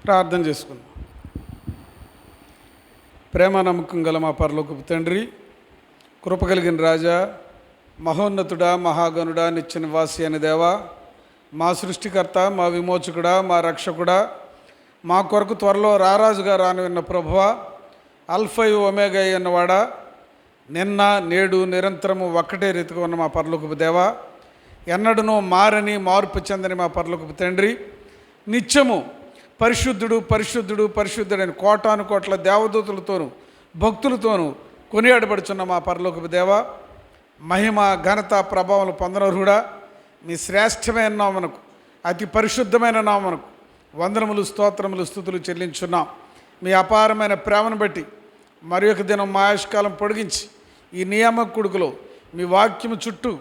ప్రార్థన చేసుకుందాం. ప్రేమ నమ్మకం గల మా పరలోకపు తండ్రి, కృప కలిగిన రాజా, మహోన్నతుడా, మహాగణుడా, నిత్య నివాసి అని దేవా, మా సృష్టికర్త, మా విమోచకుడా, మా రక్షకుడా, మా కొరకు త్వరలో రారాజుగా రానున్న ప్రభువా, అల్ఫై ఒమేగా అన్నవాడా, నిన్న నేడు నిరంతరము ఒక్కటే రీతిగా ఉన్న మా పరలోకపు దేవా, ఎన్నడనూ మారని మార్పు చెందని మా పరలోకపు తండ్రి, నిత్యము పరిశుద్ధుడు పరిశుద్ధుడు పరిశుద్ధుడని కోటాను కోట్ల దేవదూతులతోనూ భక్తులతోనూ కొనియాడబడుచున్న మా పరలోకపు దేవ, మహిమ ఘనత ప్రభావం పొందనర్హుడా, మీ శ్రేష్టమైన నామమునకు, అతి పరిశుద్ధమైన నామమునకు వందనములు, స్తోత్రములు, స్తుతులు చెల్లించున్నాం. మీ అపారమైన ప్రేమను బట్టి మరి ఒక దినం మా ఆయుష్కాలం పొడిగించి ఈ నియామక కుడుకులో మీ వాక్యము చుట్టూ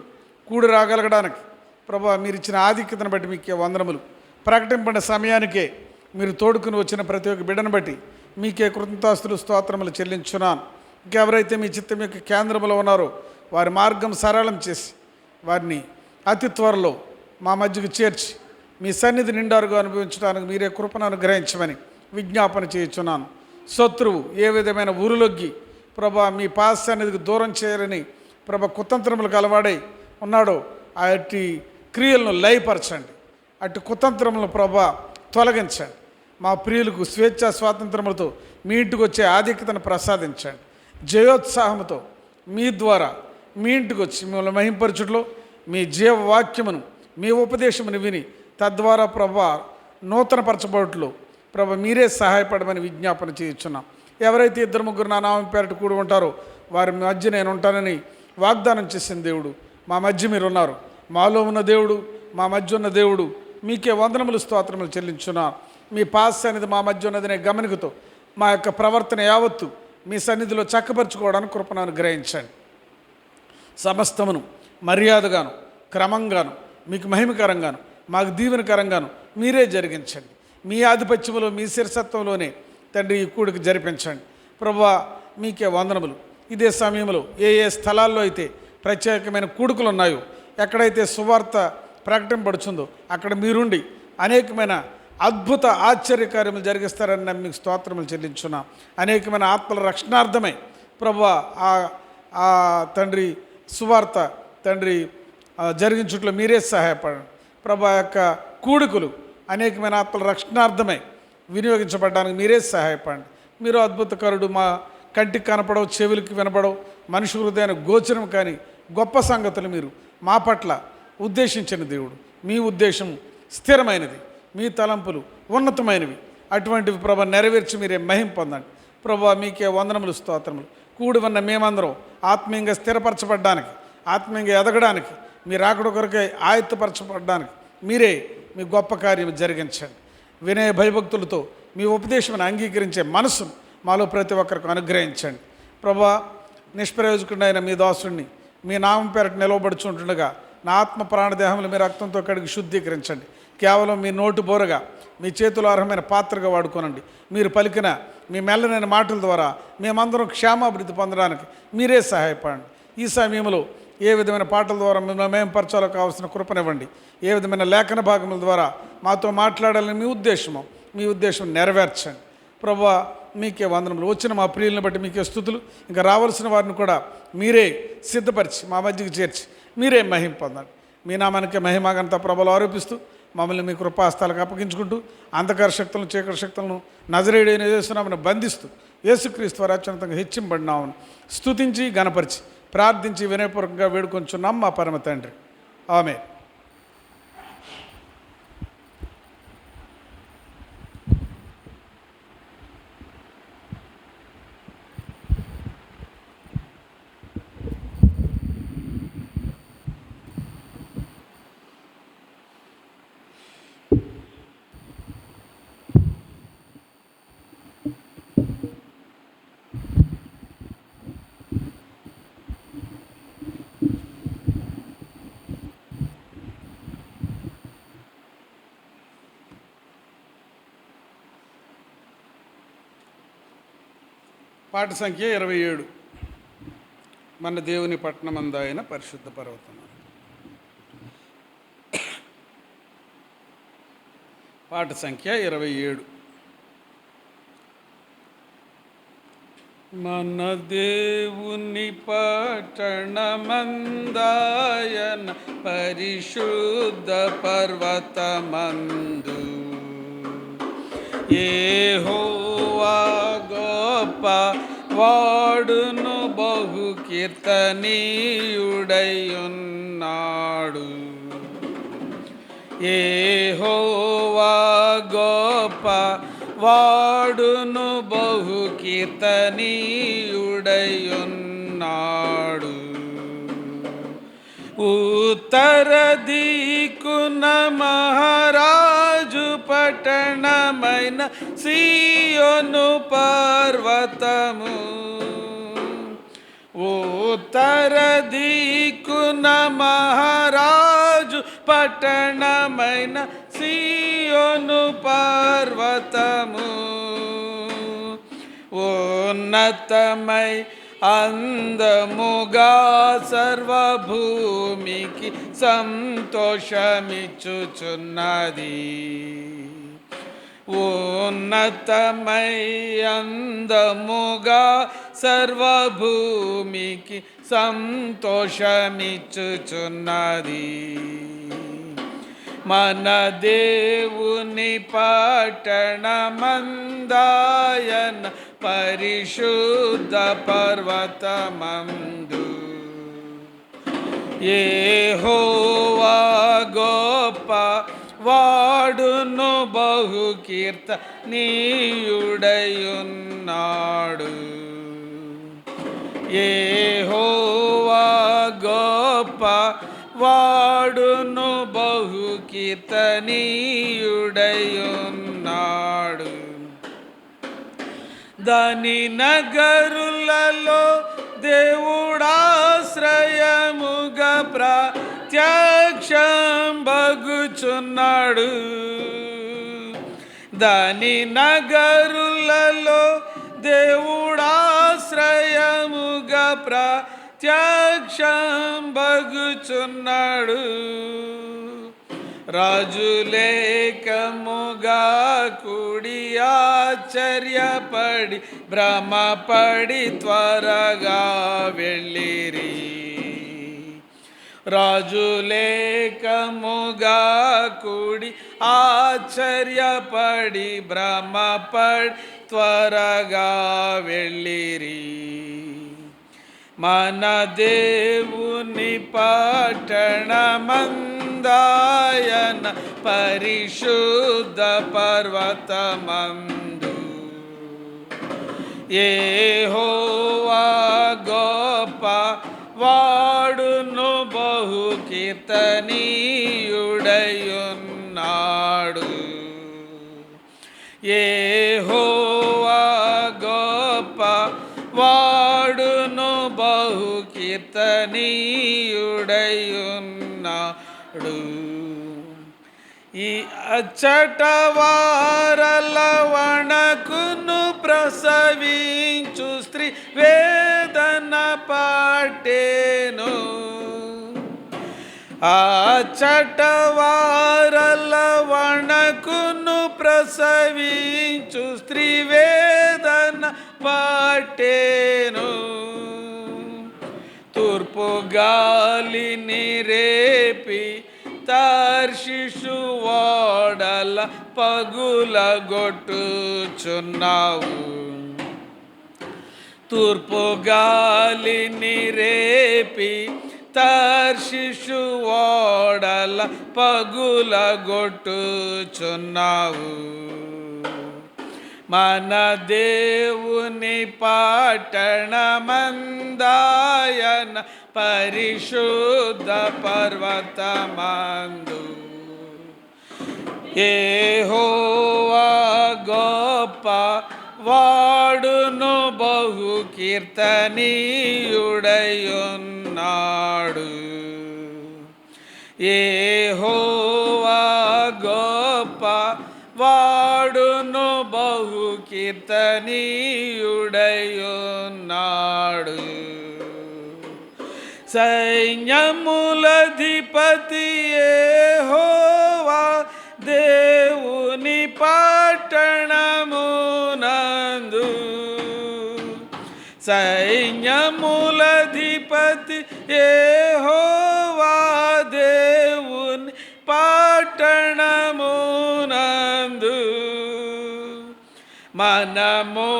కూడి రాగలగడానికి ప్రభా మీరు ఇచ్చిన ఆధిక్యతను బట్టి మీకే వందనములు. ప్రకటింపడిన సమయానికే మీరు తోడుకుని వచ్చిన ప్రతి ఒక్క బిడ్డను బట్టి మీకే కృతజ్ఞతాస్తులు, స్తోత్రములు చెల్లించున్నాను. ఇంకెవరైతే మీ చిత్తం యొక్క కేంద్రంలో ఉన్నారో వారి మార్గం సరళం చేసి వారిని అతి త్వరలో మా మధ్యకు చేర్చి మీ సన్నిధి నిండారుగా అనుభవించడానికి మీరే కృపను అనుగ్రహించమని విజ్ఞాపన చేయించున్నాను. శత్రువు ఏ విధమైన ఊరులొగ్గి ప్రభా మీ పాద సన్నిధికి దూరం చేయాలని ప్రభా కుతంత్రములకు అలవాడై ఉన్నాడో అట్టి క్రియలను లయపరచండి. అటు కుతంత్రములను ప్రభా తొలగించండి. మా ప్రియులకు స్వేచ్ఛా స్వాతంత్రములతో మీ ఇంటికి వచ్చే ఆధిక్యతను ప్రసాదించండి. జయోత్సాహంతో మీ ద్వారా మీ ఇంటికి వచ్చి మిమ్మల్ని మహింపరచుట్లో మీ జీవవాక్యమును మీ ఉపదేశమును విని తద్వారా ప్రభా నూతనపరచబడుట్లో ప్రభా మీరే సహాయపడమని విజ్ఞాపన చేయించున్నాం. ఎవరైతే ఇద్దరు ముగ్గురు నా నామం పేరట కూడి ఉంటారో వారి మధ్య నేను ఉంటానని వాగ్దానం చేసిన దేవుడు, మా మధ్య మీరు ఉన్నారు. మాలో ఉన్న దేవుడు, మా మధ్య ఉన్న దేవుడు, మీకే వందనములు, స్తోత్రములు చెల్లించున్నా. మీ పాస్ సన్నిధి మా మధ్య ఉన్నదనే గమనికతో మా యొక్క ప్రవర్తన యావత్తు మీ సన్నిధిలో చక్కపరుచుకోవడానికి కృపను అనుగ్రహించండి. సమస్తమును మర్యాదగాను క్రమంగాను మీకు మహిమకరంగాను మాకు దీవెనకరంగాను మీరే జరిగించండి. మీ ఆధిపత్యంలో మీ శిరసత్వంలోనే తండ్రి ఈ కూడికి జరిపించండి. ప్రభువా మీకే వందనములు. ఇదే సమయంలో ఏ ఏ స్థలాల్లో అయితే ప్రత్యేకమైన కూడుకులు ఉన్నాయో, ఎక్కడైతే సువార్త ప్రకటింపబడుతుందో అక్కడ మీరుండి అనేకమైన అద్భుత ఆశ్చర్యకార్యములు జరిగిస్తారని నమ్మి మీకు స్తోత్రములు చెల్లించున్నాం. అనేకమైన ఆత్మల రక్షణార్థమై ప్రభువా ఆ తండ్రి సువార్త తండ్రి జరిగించుట్లో మీరే సహాయపడండి. ప్రభా యొక్క కూడుకులు అనేకమైన ఆత్మల రక్షణార్థమై వినియోగించబడడానికి మీరే సహాయపడండి. మీరు అద్భుతకరుడు. మా కంటికి కనపడవు, చెవులకి వినపడవు, మనుషు హృదయానికి గోచరం కానీ గొప్ప సంగతులు మీరు మా పట్ల ఉద్దేశించిన దేవుడు. మీ ఉద్దేశం స్థిరమైనది, మీ తలంపులు ఉన్నతమైనవి. అటువంటివి ప్రభా నెరవేర్చి మీరే మహిమ పొందండి. ప్రభా మీకే వందనములు, స్తోత్రములు. కూడి ఉన్న మేమందరం ఆత్మీయంగా స్థిరపరచబడ్డానికి, ఆత్మీయంగా ఎదగడానికి, మీ రాకడ కొరకే ఆయత్తపరచబడ్డానికి మీరే మీ గొప్ప కార్యం జరిగించండి. వినయ భయభక్తులతో మీ ఉపదేశమును అంగీకరించే మనసు మాలో ప్రతి ఒక్కరికి అనుగ్రహించండి. ప్రభా నిష్ప్రయోజకుడైన మీ దాసుడిని మీ నామం పేరట నిలవబడుచుంటుండగా నా ఆత్మ ప్రాణదేహములు మీ రక్తంతో కడిగి శుద్ధీకరించండి. కేవలం మీ నోటు బోరగా మీ చేతుల అర్హమైన పాత్రగా వాడుకోనండి. మీరు పలికిన మీ మెల్లనైన మాటల ద్వారా మేమందరం క్షేమాభివృద్ధి పొందడానికి మీరే సహాయపడండి. ఈ సమయంలో ఏ విధమైన పాటల ద్వారా మిమ్మల్ని మేంపరచాలో కావాల్సిన కృపనివ్వండి. ఏ విధమైన లేఖన భాగముల ద్వారా మాతో మాట్లాడాలని మీ ఉద్దేశం నెరవేర్చండి. ప్రభువా మీకే వందనములు. వచ్చిన మా ప్రియులను బట్టి మీకే స్తుతులు. ఇంకా రావాల్సిన వారిని కూడా మీరే సిద్ధపరిచి మా మధ్యకి చేర్చి మీరే మహిమ పొందండి. మీ నామానికే మహిమాగంతా ప్రభలు ఆరోపిస్తూ మమ్మల్ని మీ కృపాస్తాలకు అప్పగించుకుంటూ అంధకార శక్తులను, చీకటి శక్తులను నజరేయుడైన యేసునామమున బంధిస్తూ యేసుక్రీస్తు వారి అత్యున్నతంగా హెచ్చింపబడినామని స్తుతించి గణపరిచి ప్రార్థించి వినయపూర్వకంగా వేడుకొంచున్నాం మా పరమ తండ్రి. ఆమేన్. పాట సంఖ్య 27. మన దేవుని పట్టణమందాయన పరిశుద్ధ పర్వతం. పాట సంఖ్య 27. మన దేవుని పట్టణమందాయన పరిశుద్ధ పర్వతమందు యెహోవా గొప్ప వాడును బహు కీర్తనీయుడైయున్నాడు. యెహోవా గొప్ప వాడును బహు కీర్తనీయుడైయున్నాడు. ఉత్తర దిక్కున మహారాజు పట్టణమైన సీయోను పర్వతము, ఉత్తర దిక్కున మహారాజు పట్టణమైన సీయోను పర్వతము ఉన్నతమై అందముగా సర్వభూమికి సంతోషమిచ్చుచున్నది. ఉన్నతమై అందముగా సర్వభూమికి సంతోషమిచ్చుచున్నది. మన దేవుని పట్టణమందాయన పరిశుద్ధ పర్వతమందు యెహోవా గొప్ప వాడును బహు కీర్తనీయుడైయున్నాడు. యెహోవా గొప్ప వాడును బహు కీర్తనీయుడైయున్నాడు. దాని నగరులలో దేవుడాశ్రయముగా ప్రత్యక్షంబగుచున్నాడు. దాని నగరులలో దేవుడాశ్రయముగా ప్రత్యక్షంబగుచున్నాడు. రాజులేకముగా కూడి ఆశ్చర్యపడి భ్రమపడి త్వరగా వెళ్ళిరి. రాజులేకముగా కూడి ఆశ్చర్యపడి భ్రమపడి త్వరగా వెళ్ళిరి. మన దేవుని పట్టణమందాయన పరిశుద్ధ పర్వతమందు యెహోవా గొప్ప వాడును బహు కీర్తనీయుడైయున్నాడు. యెహోవా గొప్ప వాడును బహు కీర్తనీయుడైయున్నాడు. ఈ అచ్చట వారల వణకును ప్రసవించు స్త్రీ వేదన పట్టెను. అచ్చట వారల వణకును ప్రసవించు స్త్రీ వేదన పట్టెను. తూర్పు గాలిని రేపి తర్షీషు ఓడల పగులగొట్టుచున్నావు. తూర్పు గాలిని రేపి తర్షీషు ఓడల పగులగొట్టుచున్నావు. మన దేవుని పట్టణమందాయన పరిశుద్ధ పర్వతమందు యెహోవా గొప్ప వాడును బహు కీర్తనీయుడైయున్నాడు. యెహోవా గొప్ప వాడును బహు కీర్తనీయుడైయున్నాడు. సైన్యములధిపతి యెహోవా దేవుని పట్టణమునందు సైన్యములధిపతి యెహోవా దేవుని పట్టణమునందు మనము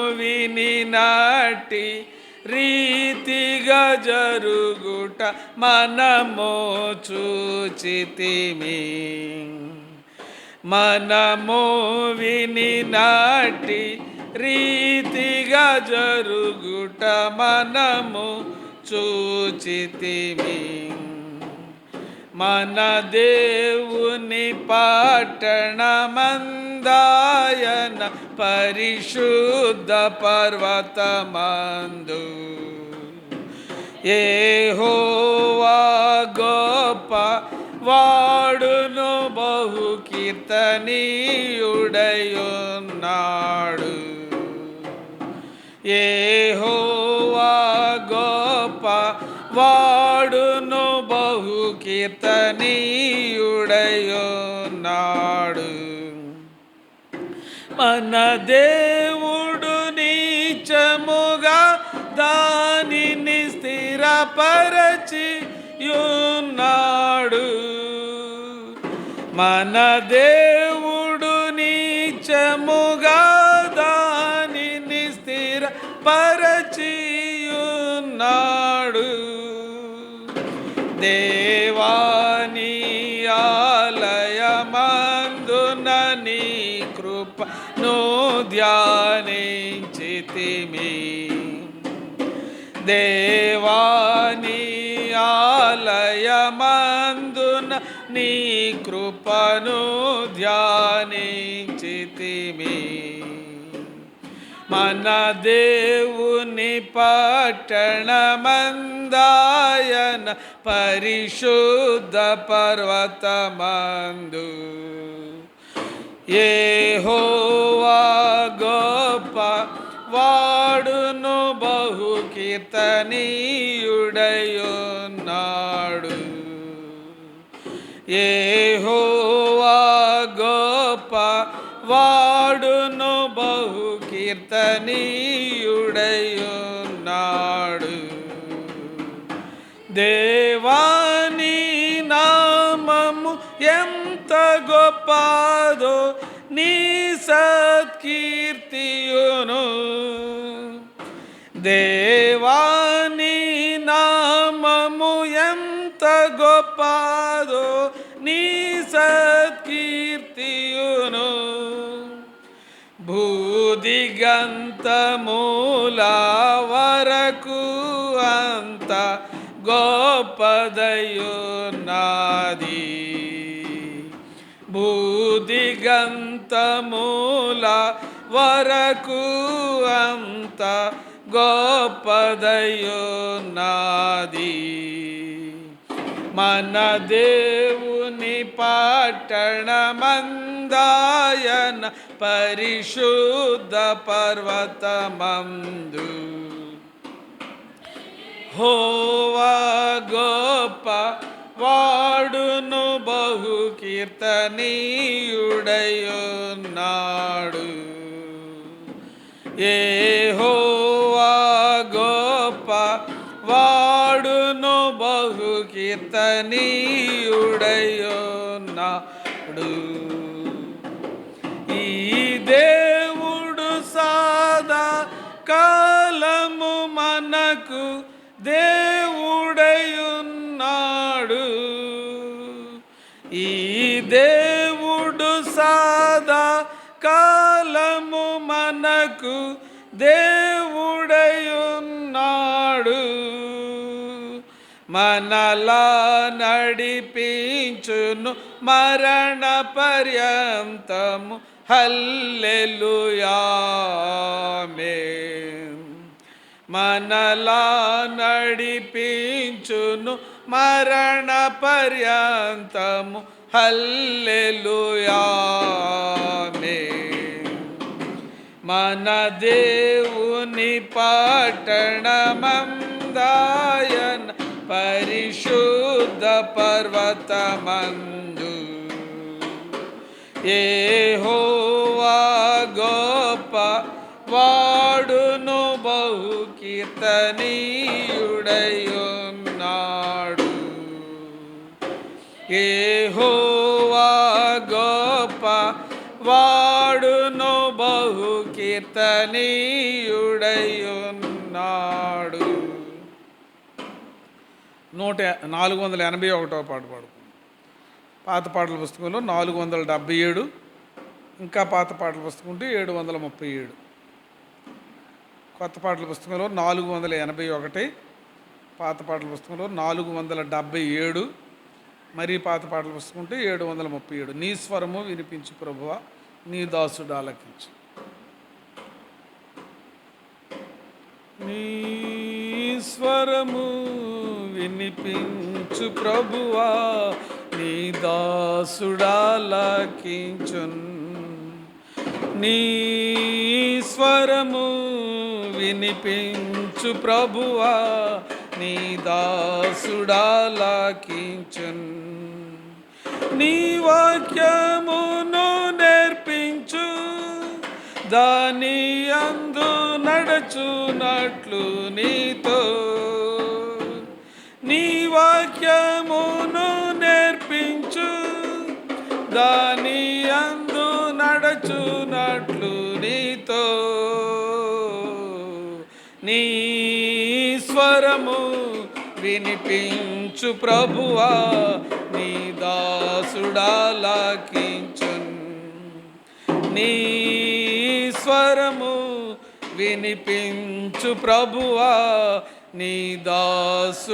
విని నాటి రీతిగా జరుగుట మనము చూచితిమి. మనము విని నాటి రీతిగా జరుగుట మనము చూచితిమి. మన దేవుని పట్టణమందాయన పరిశుద్ధ పర్వతమందు యెహోవా గొప్ప వాడును బహు కీర్తనీయుడయున్నాడు. యెహోవా గొప్ప వాడును బహు కీర్తనీయుడయున్నాడు. మన దేవుడు నీచముగా దానిని స్థిరపరచి యున్నాడు. మన దేవుడు నీచముగా దానిని స్థిరపరచి యున్నాడు. దేవాని ఆలయమందున నీ కృపను ధ్యానించితిమి. దేవాని ఆలయమందున నీ కృపను ధ్యానించితిమి. మన దేవుని పట్టణమందాయన పరిశుద్ధ పర్వతమందు యెహోవా గొప్ప వాడును బహు కీర్తనీయుడయున్నాడు. యెహోవా గొప్ప వాడును బహు కీర్తనీయుడయున్నాడు. దేవాని నామము ఎంత గొప్పదో నీ సత్కీర్తియును. దేవాని నామము ఎంత గొప్పదో నీ సత్కీర్తియును. భూదిగంతమూల వరకు అంత గొప్పదయున్నది. భూదిగంతమూల వరకు అంత గొప్పదయున్నది. మన దేవుని పట్టణమందాయన పరిశుద్ధ పర్వతమందు యెహోవా గొప్ప వాడును బహు కీర్తనీయుడయున్నాడు. యెహోవా గొప్ప వాడును బహు కీర్తనీయుడయున్నాడు. ఈ దేవుడు సదా కాలము మనకు దేవుడయున్నాడు. ఈ దేవుడు సదా కాలము మనకు దేవుడయున్నాడు. మనలా నడిపించును మరణ పర్యంతము. హల్లెలూయా ఆమేన్. మనలా నడిపించును మరణ పర్యంతము. హల్లెలూయా ఆమేన్. మన దేవుని పట్టణమందాయన పరిశుద్ధ పర్వతమందు యెహోవా గొప్ప వాడును బహు కీర్తనీయుడయున్నాడు. యెహోవా గొప్ప వాడును, బహు కీర్తనీయుడయున్నాడు. 481వ పాట పాడుకుందాం. పాత పాటల పుస్తకంలో 477, ఇంకా పాత పాటల పుస్తకం ఉంటే 737. కొత్త పాటల పుస్తకంలో 481, పాత పాటల పుస్తకంలో 477, మరి పాత పాటల పుస్తకం ఉంటే 737. నీ స్వరము వినిపించు ప్రభువా, నీ దాసుడు ఆలకించు. నీ స్వరము వినిపించు ప్రభువా, నీ దాసుడాలకించున్. నీ స్వరము వినిపించు ప్రభువా, నీ దాసుడాలకించున్. నీ వాక్యమును నేర్పించు, దాని యందు నడుచునట్లు నీతో. నీ వాక్యమును నేర్పించు, దాని యందు నడుచునట్లు నీతో. నీ స్వరము వినిపించు ప్రభువా, నీ దాసుడాలకించున్. నీ స్వరము వినిపించు ప్రభువా, నీ దాసుడాలకించున్.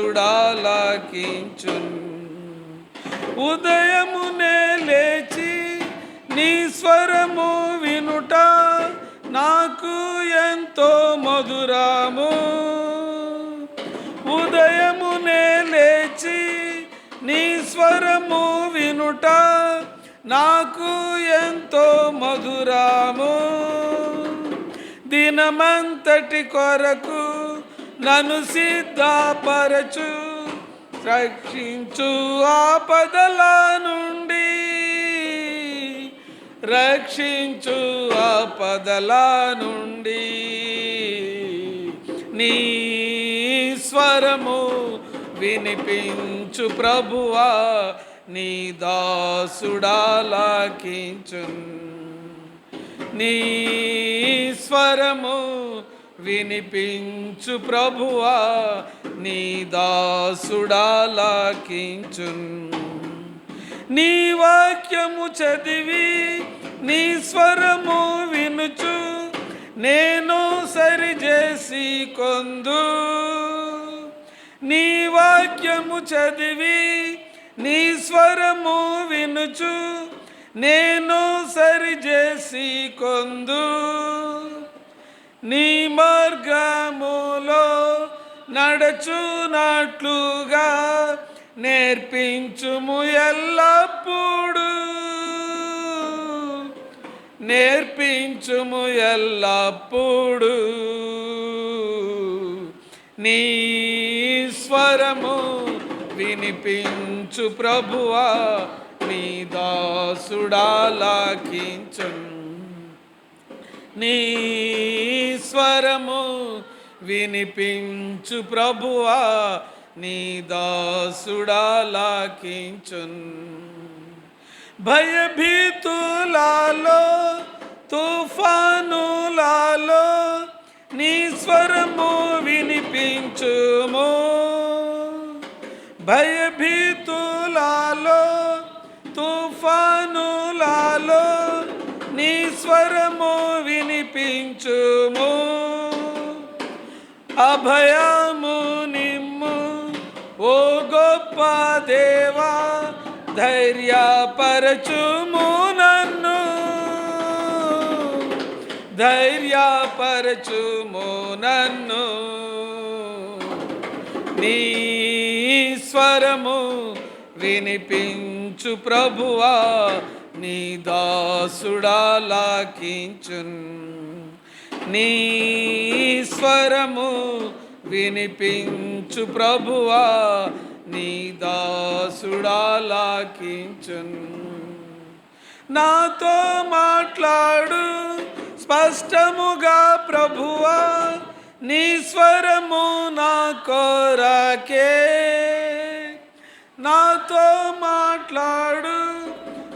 ఉదయమునే లేచి నీ స్వరము వినుట నాకు ఎంతో మధురము. ఉదయమునే లేచి నీ స్వరము వినుట నాకు ఎంతో మధురము. దినమంతటి కొరకు నన్ను సిద్ధపరచు, రక్షించు ఆపదల నుండి, రక్షించు ఆపదల నుండి. నీ స్వరము వినిపించు ప్రభువా, నీ దాసుడాలకించున్. నీ స్వరము వినిపించు ప్రభువా, నీ దాసుడాలకించున్. నీ వాక్యము చదివి నీ స్వరము వినుచు, నేను సరిచేసి కొందు. నీ వాక్యము చదివి నీ స్వరము వినుచు, నేను సరిచేసి కొందు. నీ మార్గములో నడుచునట్లుగా నేర్పించుము ఎల్లప్పుడు, నేర్పించుము ఎల్లప్పుడు. నీ స్వరము వినిపించు ప్రభువా, నీ దాసుడాలకించున్. నీ స్వరము వినిపించు ప్రభువా, నీ దాసుడాలకించున్. భయభీతులలో తుఫానులలో నీ స్వరము వినిపించుము. భయభీతులలో తుఫానులలో నీ స్వరము వినిపించుము. అభయము నిమ్ము ఓ గొప్ప దేవా, ధైర్యపరచుము నన్ను, ధైర్యపరచుము నన్ను. నీ స్వరము వినిపించు ప్రభువా, నీ దాసుడాలకించున్. నీ స్వరము వినిపించు ప్రభువా, నీ దాసుడాలకించున్. నాతో మాట్లాడు స్పష్టముగా ప్రభువా, నీ స్వరము నా కొరకే, నాతో మాట్లాడు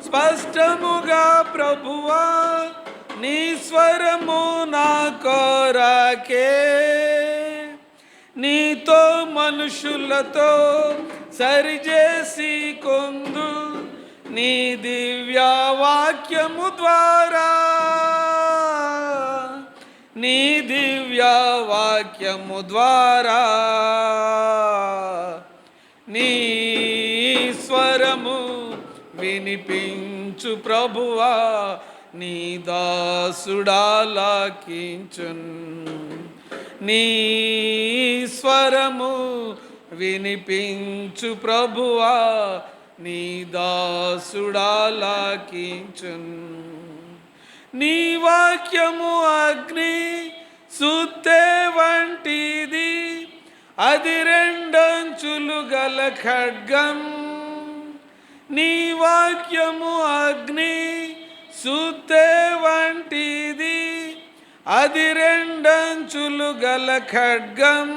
స్పష్టముగా ప్రభువా, నీ స్వరము నా కొరకే. నీతో మనుషులతో సరిచేసి కొందు నీ దివ్య వాక్యము ద్వారా, నీ దివ్య వాక్యము ద్వారా. నీ స్వరము వినిపించు ప్రభువా, నీ దాసుడాలాకించున్. నీ స్వరము వినిపించు ప్రభువా, నీ దాసుడాలాకించున్. నీ వాక్యము అగ్ని సుత్తె వంటిది, అది రెండంచులు గల ఖడ్గం. నీ వాక్యము అగ్ని సుత్తె వంటిది, అది రెండంచులు గల ఖడ్గం.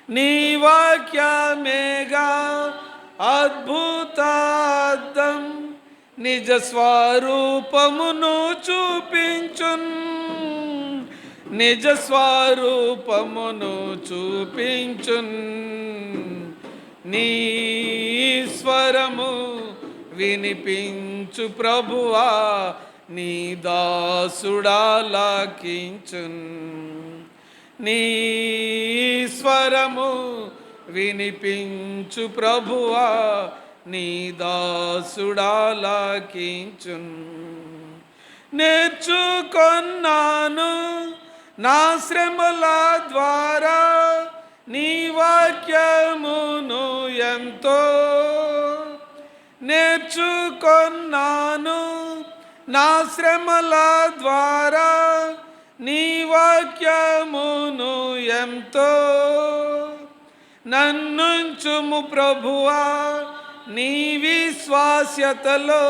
నీ వాక్యమేగా అద్భుతార్థం, నిజ స్వరూపమును చూపించున్, నిజ స్వరూపమును చూపించున్. నీ స్వరము వినిపించు ప్రభువా, నీ దాసుడాలాకించున్. నీ స్వరము వినిపించు ప్రభువా, నీ దాసుడాలాకించున్. నేర్చుకొన్నాను నా శ్రమల ద్వారా నీ వాక్యమును ఎంతో. నేర్చుకొన్నాను నా శ్రమల ద్వారా నీ వాక్యమును ఎంతో. నన్నుంచుము ప్రభువా నీ విశ్వాస్యతలో,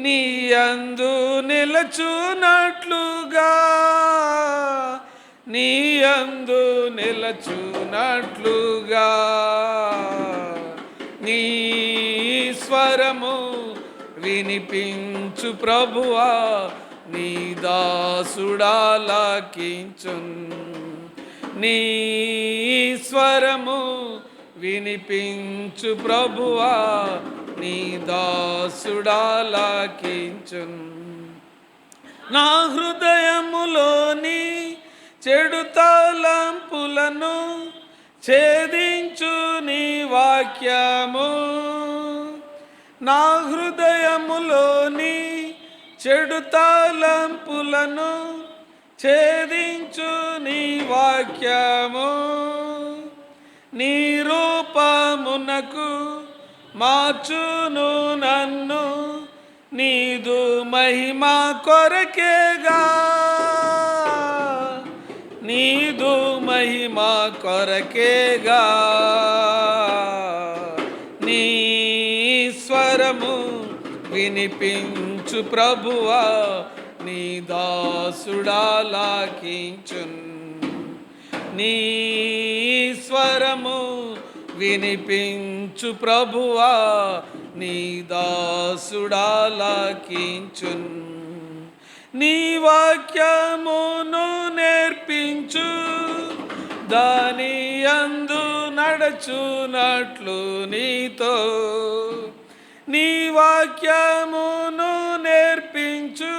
నీ యందు నిలచునట్లుగా, నీ యందు నిలచునట్లుగా. నీ స్వరము వినిపించు ప్రభువా, నీ దాసుడాలాకించున్. నీ స్వరము వినిపించు ప్రభువా, నీ దాసుడాలాకించున్. నా హృదయములోని చెడు తలంపులను ఛేదించు నీ వాక్యము. నా హృదయములోని చెడు తలంపులను ఛేదించు నీ వాక్యము. నీ రూపమునకు మార్చును నన్ను, నీదు మహిమ కొరకేగా, నీదు మహిమ కొరకేగా. నీ స్వరము వినిపించు ప్రభువా, నీ దాసుడాలాకించున్. నీ స్వరము వినిపించు ప్రభువా, నీ దాసుడాలాకించున్. నీ వాక్యమును నేర్పించు, దాని యందు నడచునట్లు నీతో. నీ వాక్యమును నేర్పించు,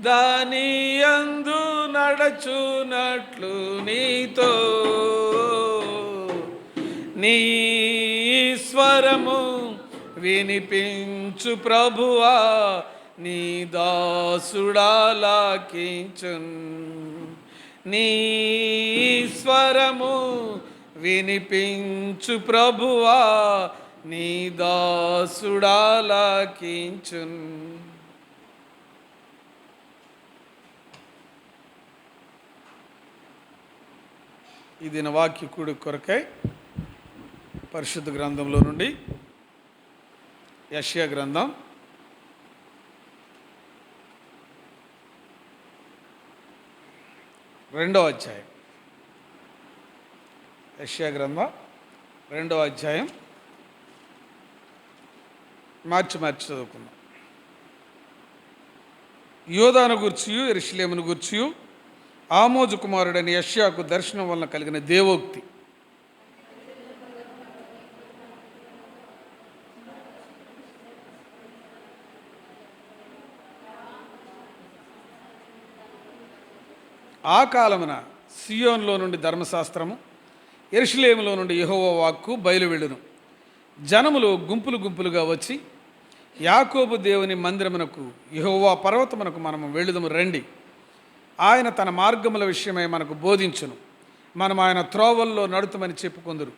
దాని యందు నడచునట్లు నీతో. నీ స్వరము వినిపించు ప్రభువా, నీ దాసుడాలాకించున్. నీ స్వరము వినిపించు ప్రభువా, నీ దాసుడాలాకించున్. ఈ దిన వాక్యకుడి కొరకై పరిశుద్ధ గ్రంథంలో నుండి యెషయా గ్రంథం 53 రెండవ అధ్యాయం. యెషయా గ్రంథం 2వ అధ్యాయం. మార్చి చదువుకుందాం. యోదాను గూర్చియు యెరూషలేమును గూర్చియు ఆమోజు కుమారుడైన యెషయాకు దర్శనం వలన కలిగిన దేవోక్తి. ఆ కాలమున సియోనులో నుండి ధర్మశాస్త్రము, యెరూషలేములో నుండి యెహోవా వాక్కు బయలువెళ్ళును. జనములు గుంపులు గుంపులుగా వచ్చి, యాకోబు దేవుని మందిరమునకు, యెహోవా పర్వతమునకు మనము వెళ్ళుదము రండి. ఆయన తన మార్గముల విషయమై మనకు బోధించును. మనం ఆయన త్రోవల్లో నడుతుమని చెప్పుకొందురు.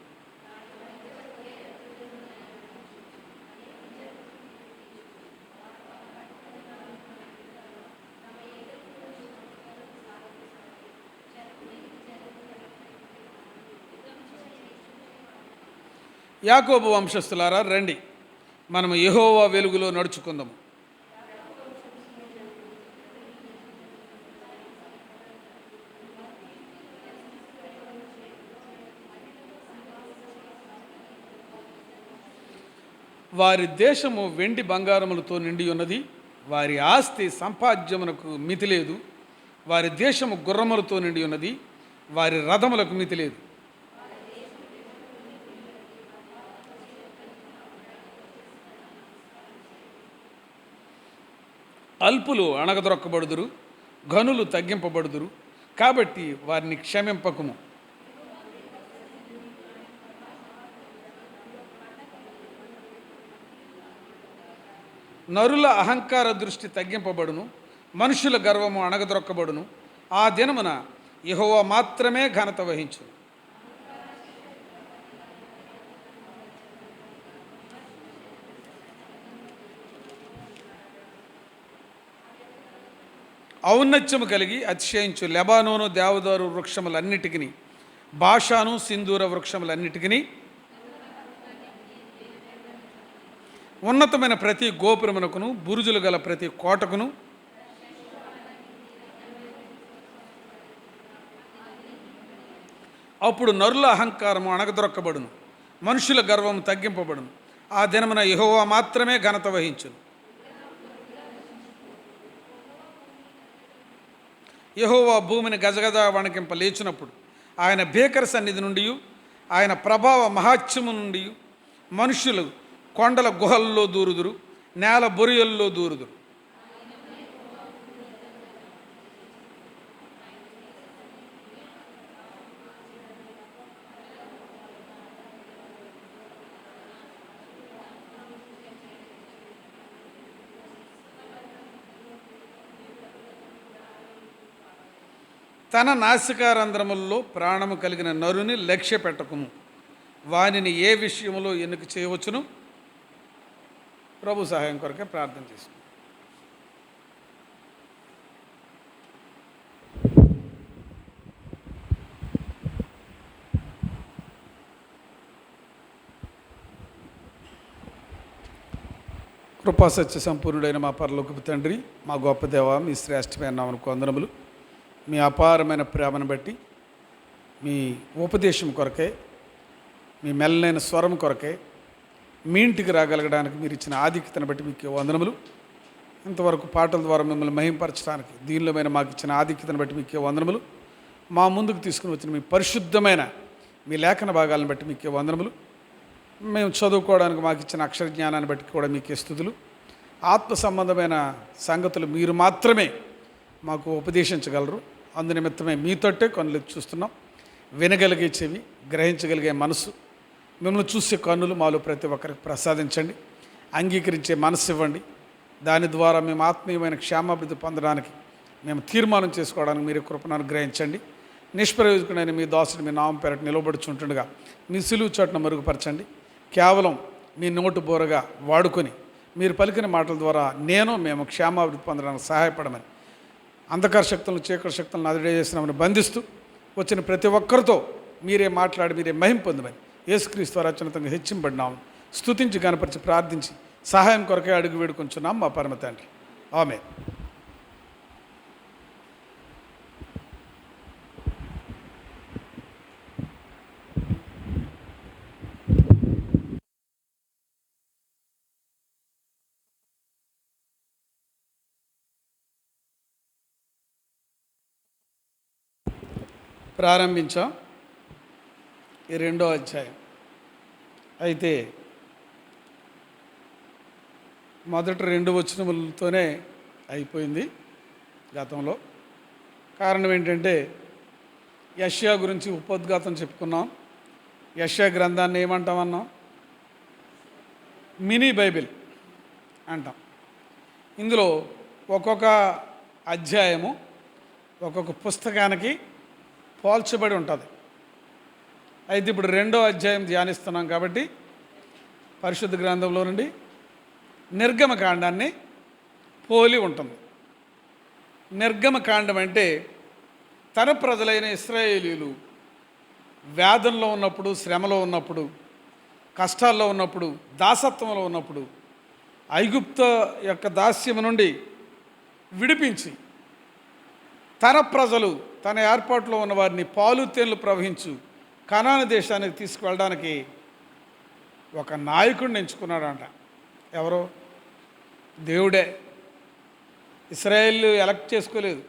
యాకోబు వంశస్థులారా రండి, మనము యెహోవా వెలుగులో నడుచుకుందాము. వారి దేశము వెండి బంగారములతో నిండి ఉన్నది, వారి ఆస్తి సంపాద్యమునకు మితి లేదు. వారి దేశము గుర్రములతో నిండి ఉన్నది, వారి రథములకు మితి లేదు. అల్పులు అణగదొక్కబడుదురు, ఘనులు తగ్గింపబడుదురు, కాబట్టి వారిని క్షమింపకుము. నరుల అహంకార దృష్టి తగ్గింపబడును, మనుషుల గర్వము అణగదొక్కబడును. ఆ దినమున యెహోవా మాత్రమే ఘనత వహించు. ఔన్నత్యము కలిగి అతిశయించు లెబానోను దేవదారు వృక్షములన్నిటికీ, బాషాను సింధూర వృక్షములన్నిటికీ, ఉన్నతమైన ప్రతి గోపురమునకును, బురుజులు గల ప్రతి కోటకును, అప్పుడు నరుల అహంకారము అణగదొక్కబడును, మనుషుల గర్వము తగ్గింపబడును. ఆ దినమున యెహోవా మాత్రమే ఘనత వహించును. యెహోవా భూమిని గజగజ వణకింప లేచినప్పుడు, ఆయన భీకర సన్నిధి నుండి, ఆయన ప్రభావ మహాత్యము నుండి మనుషులు కొండల గుహల్లో దూరుదురు, నేల బొరియల్లో దూరుదురు. తన నాసికారంధ్రముల్లో ప్రాణము కలిగిన నరుని లక్ష్య పెట్టకుము. వానిని ఏ విషయంలో ఎన్నిక చేయవచ్చును? ప్రభు సహాయం కొరకే ప్రార్థన చేసుకుందాం. కృపాసత్య సంపూర్ణుడైన మా పరలోకపు తండ్రి, మా గొప్ప దేవ, మీ శ్రేష్టమైన నామమునకు వందనములు. మీ అపారమైన ప్రేమను బట్టి, మీ ఉపదేశం కొరకే, మీ మెల్లైన స్వరం కొరకే, మీ ఇంటికి రాగలగడానికి మీరు ఇచ్చిన ఆధిక్యతను బట్టి మీకు వందనములు. ఇంతవరకు పాటల ద్వారా మిమ్మల్ని మహింపరచడానికి దీనిలోమైన మాకు ఇచ్చిన ఆధిక్యతను బట్టి మీకు వందనములు. మా ముందుకు తీసుకుని వచ్చిన మీ పరిశుద్ధమైన మీ లేఖన భాగాలను బట్టి మీకు వందనములు. మేము చదువుకోవడానికి మాకు ఇచ్చిన అక్షర జ్ఞానాన్ని బట్టి కూడా మీకే స్తుతులు. ఆత్మ సంబంధమైన సంగతులు మీరు మాత్రమే మాకు ఉపదేశించగలరు. అందునిమిత్తమే మీతోటే కన్నులు చూస్తున్నాం. వినగలిగే చెవి, గ్రహించగలిగే మనసు, మిమ్మల్ని చూసే కన్నులు మాలో ప్రతి ఒక్కరికి ప్రసాదించండి. అంగీకరించే మనసు ఇవ్వండి. దాని ద్వారా మేము ఆత్మీయమైన క్షేమాభివృద్ధి పొందడానికి, మేము తీర్మానం చేసుకోవడానికి మీరు కృపను అనుగ్రహించండి. నిష్ప్రయోజకుడైన మీ దాసుడు మీ నామం పేరట నిలబడుచుంటుండగా మీ సిలువు చోటును మరుగుపరచండి. కేవలం మీ నోటు బోరగా వాడుకొని మీరు పలికిన మాటల ద్వారా మేము క్షేమాభివృద్ధి పొందడానికి సహాయపడమని, అంధకార శక్తులను, చీకటి శక్తులను అదిడే చేసినామని బంధిస్తూ వచ్చిన ప్రతి ఒక్కరితో మీరే మాట్లాడి మీరే మహిమ పొందమని యేసుక్రీస్తు ద్వారా అత్యున్నతంగా హెచ్చింపబడినాము. స్తుతించి గణపరిచి ప్రార్థించి సహాయం కొరకే అడుగు వేడుకొంచున్నాం మా పరమ తండ్రి. ఆమేన్. ప్రారంభించాం. ఈ 2వ అధ్యాయం అయితే మొదటి 2 వచనములతోనే అయిపోయింది గతంలో. కారణం ఏంటంటే యెషయా గురించి ఉపోద్ఘాతం చెప్పుకున్నాం. యెషయా గ్రంథాన్ని ఏమంటామన్నాం? మినీ బైబిల్ అంటాం. ఇందులో ఒక్కొక్క అధ్యాయము ఒక్కొక్క పుస్తకానికి పోల్చబడి ఉంటుంది. అయితే ఇప్పుడు 2వ అధ్యాయం ధ్యానిస్తున్నాం కాబట్టి పరిశుద్ధ గ్రంథంలో నుండి నిర్గమకాండాన్ని పోలి ఉంటుంది. నిర్గమకాండం అంటే తన ప్రజలైన ఇశ్రాయేలీయులు వేదనలో ఉన్నప్పుడు, శ్రమలో ఉన్నప్పుడు, కష్టాల్లో ఉన్నప్పుడు, దాసత్వంలో ఉన్నప్పుడు ఐగుప్తు యొక్క దాస్యము నుండి విడిపించి తన ప్రజలు తన ఏర్పాటులో ఉన్న వారిని పాలు తేనెలు ప్రవహించు కనాను దేశానికి తీసుకువెళ్ళడానికి ఒక నాయకుడిని ఎంచుకున్నాడంట. ఎవరో? దేవుడే. ఇశ్రాయేలు ఎలక్ట్ చేసుకోలేదు,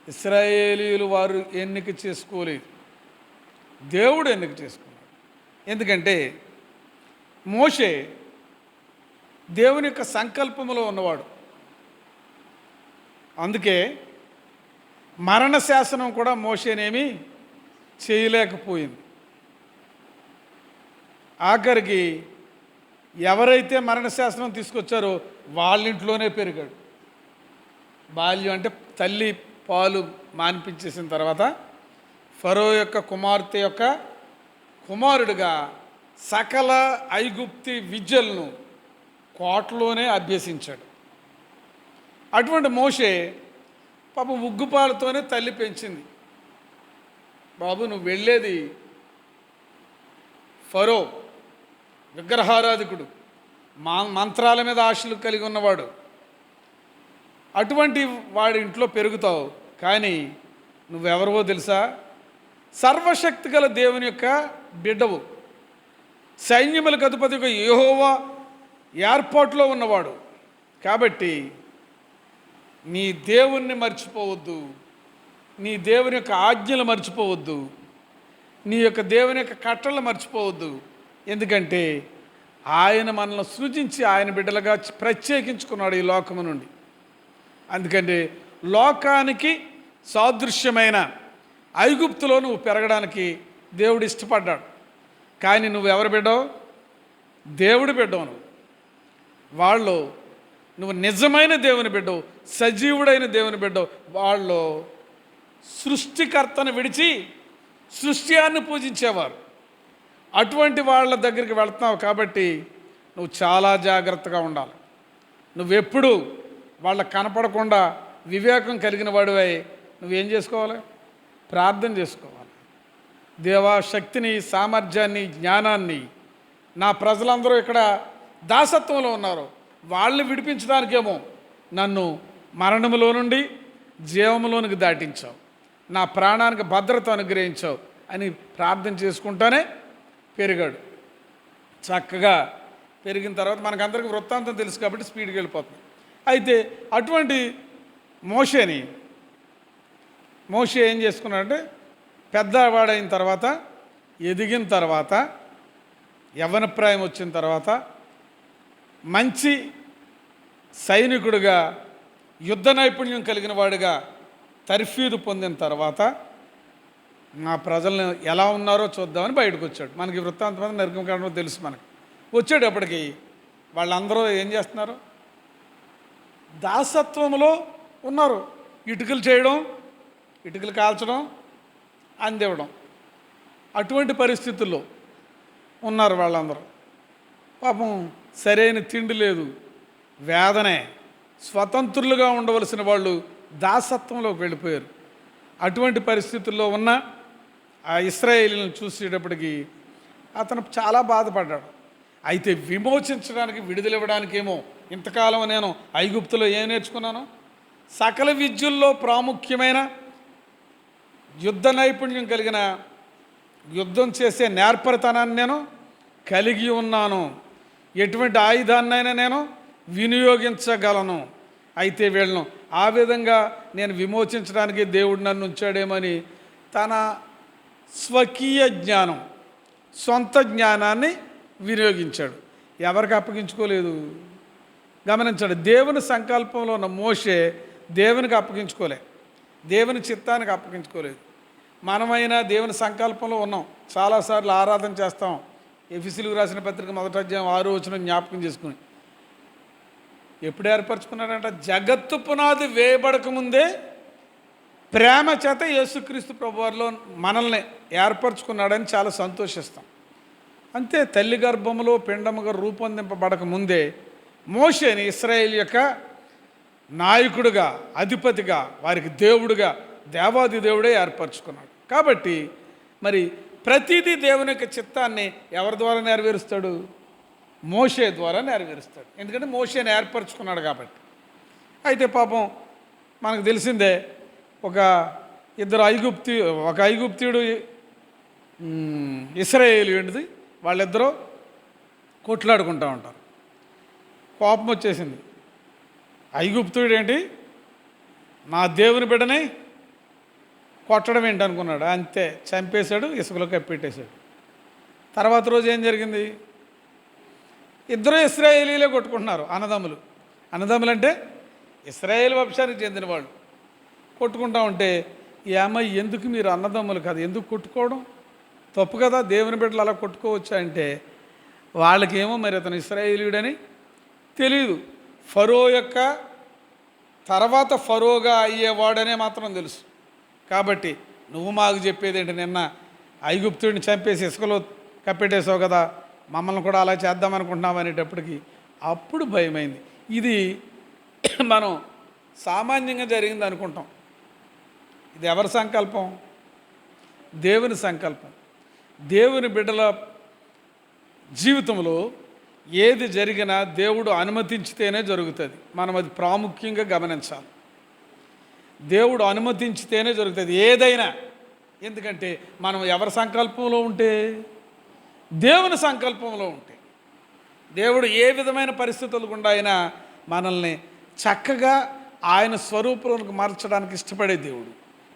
ఇశ్రాయేలీయులు వారు ఎన్నిక చేసుకోలేదు, దేవుడు ఎన్నిక చేసుకున్నాడు. ఎందుకంటే మోషే దేవుని యొక్క సంకల్పములో ఉన్నవాడు. అందుకే మరణ శాసనం కూడా మోషేనేమి చేయలేకపోయింది. ఆఖరికి ఎవరైతే మరణ శాసనం తీసుకొచ్చారో వాళ్ళ ఇంట్లోనే పెరిగాడు. బాల్యం అంటే తల్లి పాలు మాన్పించేసిన తర్వాత ఫరో యొక్క కుమార్తె యొక్క కుమారుడిగా సకల ఐగుప్తి విద్యలను కోటలోనే అభ్యసించాడు. అటువంటి మోషే పాపం ఉగ్గుపాలతోనే తల్లి పెంచింది. బాబు, నువ్వు వెళ్ళేది ఫరో విగ్రహారాధికుడు, మంత్రాల మీద ఆశలు కలిగి ఉన్నవాడు. అటువంటి వాడి ఇంట్లో పెరుగుతావు. కానీ నువ్వెవరవో తెలుసా? సర్వశక్తి గల దేవుని యొక్క బిడ్డవు, సైన్యములకు అధిపతిగా యెహోవా ఏర్పాటులో ఉన్నవాడు. కాబట్టి నీ దేవుణ్ణి మర్చిపోవద్దు, నీ దేవుని యొక్క ఆజ్ఞలు మర్చిపోవద్దు, నీ యొక్క దేవుని యొక్క కట్టలు మర్చిపోవద్దు. ఎందుకంటే ఆయన మనల్ని సృజించి ఆయన బిడ్డలుగా ప్రత్యేకించుకున్నాడు ఈ లోకము నుండి. అందుకంటే లోకానికి సాదృశ్యమైన ఐగుప్తులో నువ్వు పెరగడానికి దేవుడు ఇష్టపడ్డాడు. కానీ నువ్వెవరు బిడ్డవు? దేవుడి బిడ్డవు. నువ్వు నిజమైన దేవుని బిడ్డవు, సజీవుడైన దేవుని బిడ్డవు. వాళ్ళు సృష్టికర్తను విడిచి సృష్టియాన్ని పూజించేవారు. అటువంటి వాళ్ళ దగ్గరికి వెళ్తున్నావు కాబట్టి నువ్వు చాలా జాగ్రత్తగా ఉండాలి. నువ్వెప్పుడు వాళ్ళకు కనపడకుండా వివేకం కలిగిన వాడివై నువ్వేం చేసుకోవాలి? ప్రార్థన చేసుకోవాలి. దేవా, శక్తిని, సామర్థ్యాన్ని, జ్ఞానాన్ని నా ప్రజలందరూ ఇక్కడ దాసత్వంలో ఉన్నారు, వాళ్ళని విడిపించడానికేమో నన్ను మరణములో నుండి జీవములోనికి దాటించావు, నా ప్రాణానికి భద్రత అనుగ్రహించావు అని ప్రార్థన చేసుకుంటానే పెరిగాడు. చక్కగా పెరిగిన తర్వాత మనకందరికీ వృత్తాంతం తెలుసు కాబట్టి స్పీడ్కి వెళ్ళిపోతుంది. అయితే అటువంటి మోషే ఏం చేసుకున్నాడంటే పెద్దవాడైన తర్వాత, ఎదిగిన తర్వాత, యవ్వనప్రాయం వచ్చిన తర్వాత, మంచి సైనికుడిగా, యుద్ధ నైపుణ్యం కలిగిన వాడిగా తర్ఫీదు పొందిన తర్వాత మా ప్రజలను ఎలా ఉన్నారో చూద్దామని బయటకు వచ్చాడు. మనకి వృత్తాంతం నిర్గమకాండంలో తెలుసు. మనకి వచ్చేటప్పటికి వాళ్ళందరూ ఏం చేస్తున్నారు? దాసత్వంలో ఉన్నారు. ఇటుకలు చేయడం, ఇటుకలు కాల్చడం, అందివ్వడం, అటువంటి పరిస్థితుల్లో ఉన్నారు వాళ్ళందరూ. పాపం సరైన తిండి లేదు, వేదనే. స్వతంత్రులుగా ఉండవలసిన వాళ్ళు దాసత్వంలోకి వెళ్ళిపోయారు. అటువంటి పరిస్థితుల్లో ఉన్న ఆ ఇశ్రాయేలీలను చూసేటప్పటికి అతను చాలా బాధపడ్డాడు. అయితే విమోచించడానికి, విడుదలివ్వడానికేమో ఇంతకాలం నేను ఐగుప్తులో ఏం నేర్చుకున్నాను? సకల విద్యల్లో ప్రాముఖ్యమైన యుద్ధ నైపుణ్యం కలిగిన, యుద్ధం చేసే నేర్పరితనాన్ని నేను కలిగి ఉన్నాను, ఎటువంటి ఆయుధాన్నైనా నేను వినియోగించగలను. అయితే వీళ్ళను ఆ విధంగా నేను విమోచించడానికి దేవుడు నన్ను ఉంచాడేమని తన స్వకీయ జ్ఞానం, సొంత జ్ఞానాన్ని వినియోగించాడు. ఎవరికి అప్పగించుకోలేదు. గమనించాడు, దేవుని సంకల్పంలో ఉన్న మోషే దేవునికి అప్పగించుకోలే, దేవుని చిత్తానికి అప్పగించుకోలేదు. మనమైనా దేవుని సంకల్పంలో ఉన్నాం. చాలాసార్లు ఆరాధన చేస్తాం. ఎఫెసీయులకు రాసిన పత్రిక 1వ అధ్యాయం 6వ వచనం జ్ఞాపకం చేసుకుని, ఎప్పుడు ఏర్పరచుకున్నాడంట? జగత్తు పునాది వేయబడక ముందే ప్రేమ చేత యేసుక్రీస్తు ప్రభువారిలో మనల్ని ఏర్పరచుకున్నాడని చాలా సంతోషిస్తాం. అంతే, తల్లి గర్భంలో పిండముగా రూపొందింపబడక ముందే మోషేని ఇశ్రాయేలు యొక్క నాయకుడిగా, అధిపతిగా, వారికి దేవుడిగా, దేవాది దేవుడే ఏర్పరచుకున్నాడు. కాబట్టి మరి ప్రతిదీ దేవుని యొక్క చిత్తాన్ని ఎవరి ద్వారా నెరవేరుస్తాడు? మోషే ద్వారా నెరవేరుస్తాడు. ఎందుకంటే మోషేని ఏర్పరచుకున్నాడు కాబట్టి. అయితే పాపం మనకు తెలిసిందే, ఒక ఐగుప్తీయుడు ఇశ్రాయేలీయుడిది, వాళ్ళిద్దరూ కొట్లాడుకుంటూ ఉంటారు. కోపం వచ్చేసింది. ఐగుప్తుడు ఏంటి, నా దేవుని బిడ్డని కొట్టడం ఏంటి అనుకున్నాడు. అంతే, చంపేశాడు, ఇసుకలో కప్పెట్టేశాడు. తర్వాత రోజు ఏం జరిగింది? ఇద్దరు ఇశ్రాయేలీలే కొట్టుకుంటున్నారు, అన్నదమ్ములు అంటే ఇశ్రాయేల్ వంశానికి చెందిన వాళ్ళు కొట్టుకుంటా ఉంటే, ఎందుకు మీరు అన్నదమ్ములు కదా, ఎందుకు కొట్టుకోవడం? తప్పు కదా, దేవుని బిడ్డలు అలా కొట్టుకోవచ్చా అంటే, వాళ్ళకేమో మరి అతను ఇశ్రాయేలీయుడని తెలియదు. ఫరో యొక్క తర్వాత ఫరోగా అయ్యేవాడనే మాత్రం తెలుసు. కాబట్టి నువ్వు మాకు చెప్పేది ఏంటి, నిన్న ఐగుప్తుడిని చంపేసి ఇసుకలో కప్పెట్టేసావు కదా, మమ్మల్ని కూడా అలా చేద్దామనుకుంటున్నాం అనేటప్పటికి అప్పుడు భయమైంది. ఇది మనం సామాన్యంగా జరిగింది అనుకుంటాం. ఇది ఎవరి సంకల్పం? దేవుని సంకల్పం. దేవుని బిడ్డల జీవితంలో ఏది జరిగినా దేవుడు అనుమతించితేనే జరుగుతుంది. మనం అది ప్రాముఖ్యంగా గమనించాలి. దేవుడు అనుమతించితేనే జరుగుతుంది ఏదైనా. ఎందుకంటే మనం ఎవరి సంకల్పంలో ఉంటే? దేవుని సంకల్పంలో ఉంటే. దేవుడు ఏ విధమైన పరిస్థితులు గుండా అయినా మనల్ని చక్కగా ఆయన స్వరూపంలోకి మార్చడానికి ఇష్టపడే దేవుడు.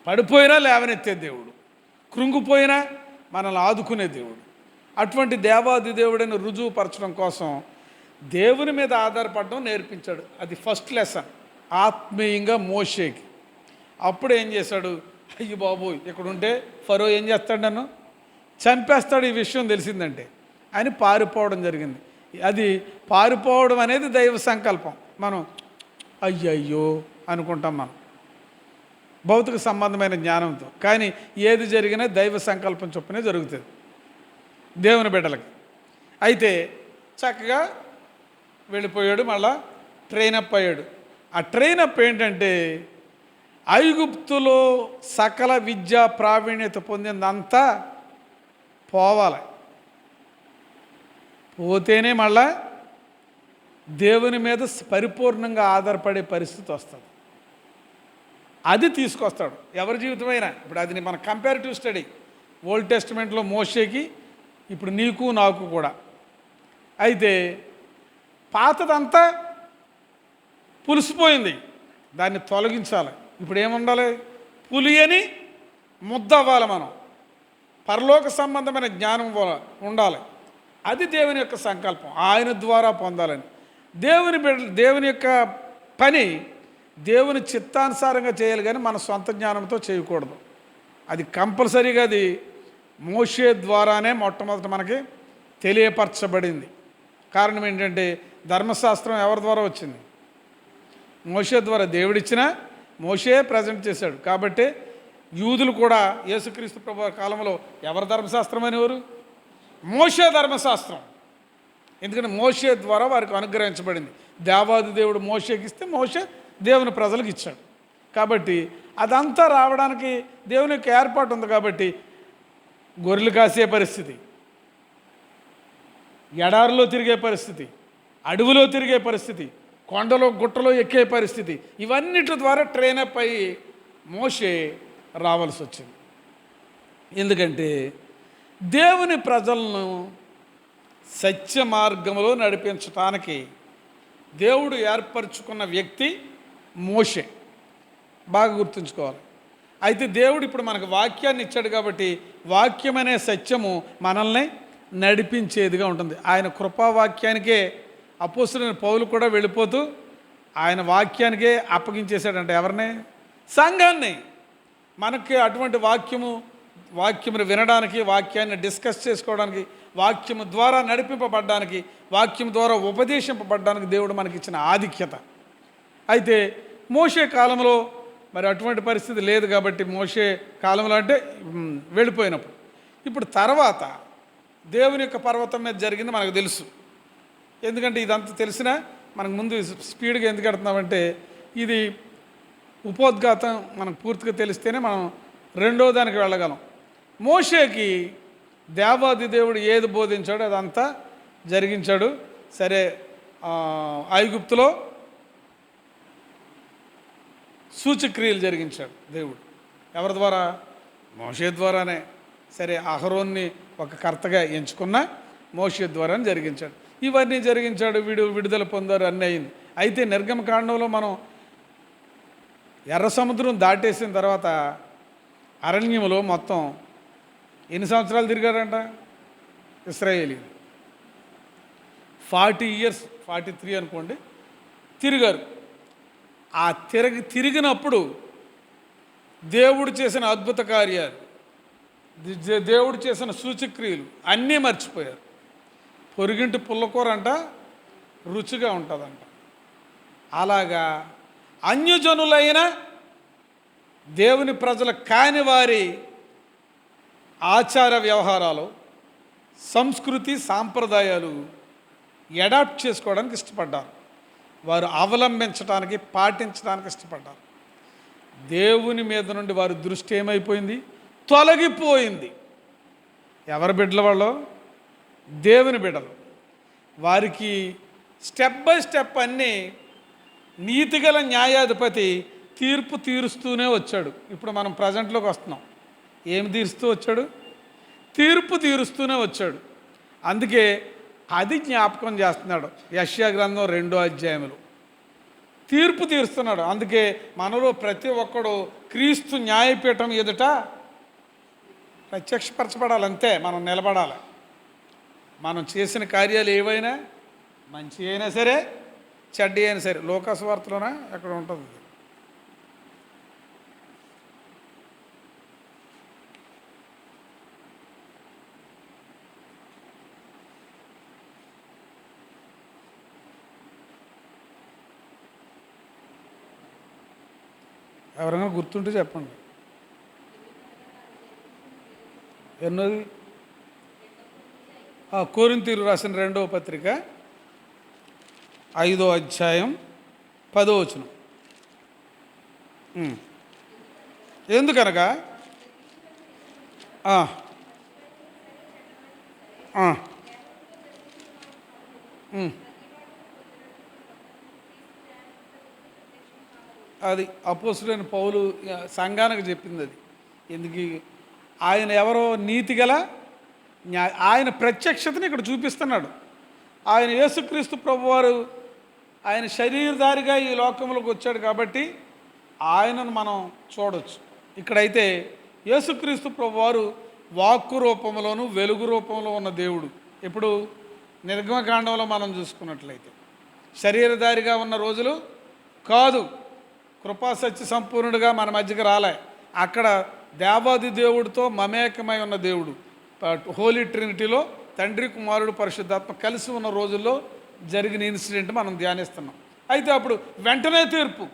పడిపోయినా లేవనెత్తే దేవుడు, కృంగిపోయినా మనల్ని ఆదుకునే దేవుడు. అటువంటి దేవాది దేవుడిని రుజువుపరచడం కోసం దేవుని మీద ఆధారపడడం నేర్పించాడు. అది ఫస్ట్ లెసన్ ఆత్మీయంగా మోషేకి. అప్పుడు ఏం చేశాడు? అయ్యి బాబు, ఇక్కడుంటే ఫరో ఏం చేస్తాడు, నన్ను చంపేస్తాడు ఈ విషయం తెలిసిందంటే అని పారిపోవడం జరిగింది. అది పారిపోవడం అనేది దైవ సంకల్పం. మనం అయ్యయ్యో అనుకుంటాం మనం భౌతిక సంబంధమైన జ్ఞానంతో. కానీ ఏది జరిగినా దైవ సంకల్పం చొప్పునే జరుగుతుంది దేవుని బిడ్డలకి. అయితే చక్కగా వెళ్ళిపోయాడు, మళ్ళా ట్రైనప్ అయ్యాడు. ఆ ట్రైనప్ ఏంటంటే, ఐగుప్తులో సకల విద్యా ప్రావీణ్యత పొందిందంతా పోవాలి. పోతేనే మళ్ళా దేవుని మీద పరిపూర్ణంగా ఆధారపడే పరిస్థితి వస్తుంది. అది తీసుకొస్తాడు ఎవరి జీవితమైనా. ఇప్పుడు అది మన కంపారిటివ్ స్టడీ. ఓల్డ్ టెస్టిమెంట్లో మోషేకి, ఇప్పుడు నీకు నాకు కూడా. అయితే పాతదంతా పులిసిపోయింది, దాన్ని తొలగించాలి. ఇప్పుడు ఏముండాలి? పులియని ముద్ద అవ్వాలి మనం. పరలోక సంబంధమైన జ్ఞానం ఉండాలి. అది దేవుని యొక్క సంకల్పం, ఆయన ద్వారా పొందాలని. దేవుని యొక్క పని దేవుని చిత్తానుసారంగా చేయాలి, కానీ మన సొంత జ్ఞానంతో చేయకూడదు. అది కంపల్సరీగా అది మోషే ద్వారానే మొట్టమొదట మనకి తెలియపరచబడింది. కారణం ఏంటంటే, ధర్మశాస్త్రం ఎవరి ద్వారా వచ్చింది? మోషే ద్వారా. దేవుడిచ్చిన మోషే ప్రజెంట్ చేశాడు. కాబట్టి యూదులు కూడా యేసుక్రీస్తు ప్రభు కాలంలో ఎవరి ధర్మశాస్త్రం అనేవారు? మోషే ధర్మశాస్త్రం. ఎందుకంటే మోషే ద్వారా వారికి అనుగ్రహించబడింది. దేవాది దేవుడు మోషేకి ఇస్తే మోషే దేవుని ప్రజలకు ఇచ్చాడు. కాబట్టి అదంతా రావడానికి దేవుని యొక్క ఏర్పాటు ఉంది. కాబట్టి గొర్రెలు కాసే పరిస్థితి, ఎడారిలో తిరిగే పరిస్థితి, అడవిలో తిరిగే పరిస్థితి, కొండలో గుట్టలో ఎక్కే పరిస్థితి, ఇవన్నిటి ద్వారా ట్రైనప్ అయ్యి మోషే రావాల్సి వచ్చింది. ఎందుకంటే దేవుని ప్రజలను సత్య మార్గంలో నడిపించటానికి దేవుడు ఏర్పరచుకున్న వ్యక్తి మోషే. బాగా గుర్తుంచుకోవాలి. అయితే దేవుడు ఇప్పుడు మనకు వాక్యాన్ని ఇచ్చాడు కాబట్టి వాక్యం అనే సత్యము మనల్ని నడిపించేదిగా ఉంటుంది. ఆయన కృపావాక్యానికే అపోస్తులైన పౌలు కూడా వెళ్ళిపోతూ ఆయన వాక్యానికే అప్పగించేశాడంట. ఎవరిని? సంఘాన్ని. మనకి అటువంటి వాక్యమును వినడానికి, వాక్యాన్ని డిస్కస్ చేసుకోవడానికి, వాక్యము ద్వారా నడిపింపబడ్డానికి, వాక్యం ద్వారా ఉపదేశింపబడ్డానికి దేవుడు మనకిచ్చిన ఆధిక్యత. అయితే మోషే కాలంలో మరి అటువంటి పరిస్థితి లేదు కాబట్టి, మోషే కాలంలో అంటే వెళ్ళిపోయినప్పుడు, ఇప్పుడు తర్వాత దేవుని యొక్క పర్వతం మీద జరిగింది మనకు తెలుసు. ఎందుకంటే ఇదంతా తెలిసినా మనకు ముందు స్పీడ్గా ఎందుకు పెడుతున్నామంటే, ఇది ఉపోద్ఘాతం మనకు పూర్తిగా తెలిస్తేనే మనం రెండో దానికి వెళ్ళగలం. మోషేకి దేవాది దేవుడు ఏది బోధించాడో అదంతా జరిగించాడు. సరే, ఐగుప్తులో సూచక్రియలు జరిగించాడు దేవుడు. ఎవరి ద్వారా? మోషే ద్వారానే. సరే, అహరోన్ని ఒక కర్తగా ఎంచుకున్న మోషే ద్వారానే జరిగించాడు. ఇవన్నీ జరిగించాడు, విడుదల పొందారు, అన్నీ అయింది. అయితే నిర్గమకాండంలో మనం ఎర్ర సముద్రం దాటేసిన తర్వాత అరణ్యంలో మొత్తం ఎన్ని సంవత్సరాలు తిరిగారంట ఇశ్రాయేలీయులు? 40 years, 43 అనుకోండి, తిరిగారు. ఆ తిరిగినప్పుడు దేవుడు చేసిన అద్భుత కార్యాలు, దేవుడు చేసిన సూచక్రియలు అన్నీ మర్చిపోయారు. పొరిగింటి పుల్లకూర అంట రుచిగా ఉంటుందంట. అలాగా అన్యజనులైన దేవుని ప్రజలు కాని వారి ఆచార వ్యవహారాలు, సంస్కృతి, సాంప్రదాయాలు అడాప్ట్ చేసుకోవడానికి ఇష్టపడ్డారు. వారు అవలంబించడానికి, పాటించడానికి ఇష్టపడ్డారు. దేవుని మీద నుండి వారి దృష్టి ఏమైపోయింది? తొలగిపోయింది. ఎవరి బిడ్డల వాళ్ళు? దేవుని బిడ్డలు. వారికి స్టెప్ బై స్టెప్ అన్నీ నీతిగల న్యాయాధిపతి తీర్పు తీరుస్తూనే వచ్చాడు. ఇప్పుడు మనం ప్రజెంట్లోకి వస్తున్నాం. ఏమి తీరుస్తూ వచ్చాడు? తీర్పు తీరుస్తూనే వచ్చాడు. అందుకే అది జ్ఞాపకం చేస్తున్నాడు. యెషయా గ్రంథం 2వ అధ్యాయంలో తీర్పు తీరుస్తున్నాడు. అందుకే మనలో ప్రతి ఒక్కడు క్రీస్తు న్యాయపీఠం ఎదుట ప్రత్యక్షపరచబడాలి. అంతే, మనం నిలబడాలి. మనం చేసిన కార్యాలు ఏవైనా, మంచి అయినా సరే, చెడ్డ అయినా సరే. లోకాసు వార్తలోనా ఎక్కడ ఉంటుంది? ఎవరైనా గుర్తుంటే చెప్పండి. ఎన్నోది? కొరింథీయులకు రాసిన 2వ పత్రిక 5వ అధ్యాయం 10వ వచనం. ఎందుకనగా అది అపోస్తులైన పౌలు సంఘానికి చెప్పింది. అది ఎందుకు? ఆయన ఎవరో నీతిగల ఆయన ప్రత్యక్షతని ఇక్కడ చూపిస్తున్నాడు. ఆయన యేసుక్రీస్తు ప్రభువారు ఆయన శరీరధారిగా ఈ లోకంలోకి వచ్చాడు కాబట్టి ఆయనను మనం చూడవచ్చు. ఇక్కడైతే యేసుక్రీస్తు ప్రభువారు వాక్కు రూపంలోను వెలుగు రూపంలో ఉన్న దేవుడు. ఇప్పుడు నిర్గమకాండంలో మనం చూసుకున్నట్లయితే శరీరధారిగా ఉన్న రోజులు కాదు, కృపాసత్య సంపూర్ణుడిగా మన మధ్యకి రాలే. అక్కడ దేవాది దేవుడితో మమేకమై ఉన్న దేవుడు, హోలీ ట్రినిటీలో తండ్రి, కుమారుడు, పరిశుద్ధాత్మ కలిసి ఉన్న రోజుల్లో జరిగిన ఇన్సిడెంట్ మనం ధ్యానిస్తున్నాం. అయితే అప్పుడు వెంటనే తీర్పు.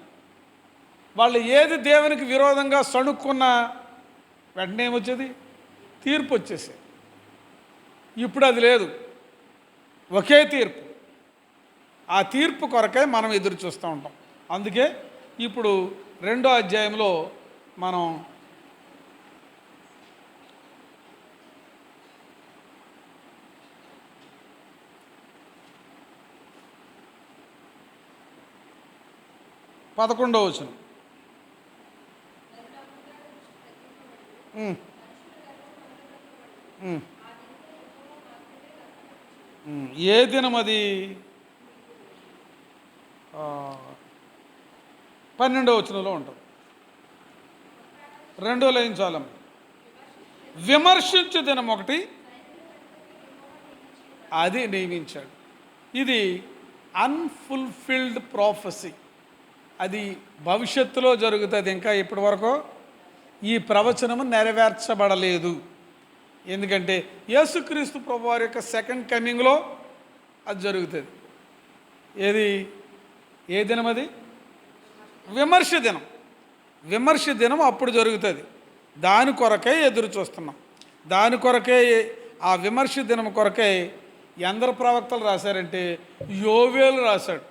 వాళ్ళు ఏది దేవునికి విరోధంగా సణుక్కున్నా వెంటనే ఏమొచ్చేది? తీర్పు వచ్చేసేది. ఇప్పుడు అది లేదు, ఒకే తీర్పు. ఆ తీర్పు కొరకే మనం ఎదురు చూస్తూ ఉంటాం. అందుకే ఇప్పుడు 2వ అధ్యాయంలో మనం పదకొండవ వచనం. ఏ దినం అది? 12వ వచనంలో ఉంటుంది. రెండో లైన్ చాలం. విమర్శించు దినం ఒకటి అది నియమించాడు. ఇది అన్ఫుల్ఫిల్డ్ ప్రాఫెసీ. అది భవిష్యత్తులో జరుగుతుంది. ఇంకా ఇప్పటి వరకు ఈ ప్రవచనము నెరవేర్చబడలేదు. ఎందుకంటే యేసుక్రీస్తు ప్రభువారి యొక్క సెకండ్ కమింగ్లో అది జరుగుతుంది. ఏ దినం అది? విమర్శ దినం. విమర్శ దినం అప్పుడు జరుగుతుంది. దాని కొరకే ఎదురు చూస్తున్నాం. దాని కొరకే, ఆ విమర్శ దినం కొరకే ఎందరు ప్రవక్తలు రాశారంటే యోవేలు రాశాడు.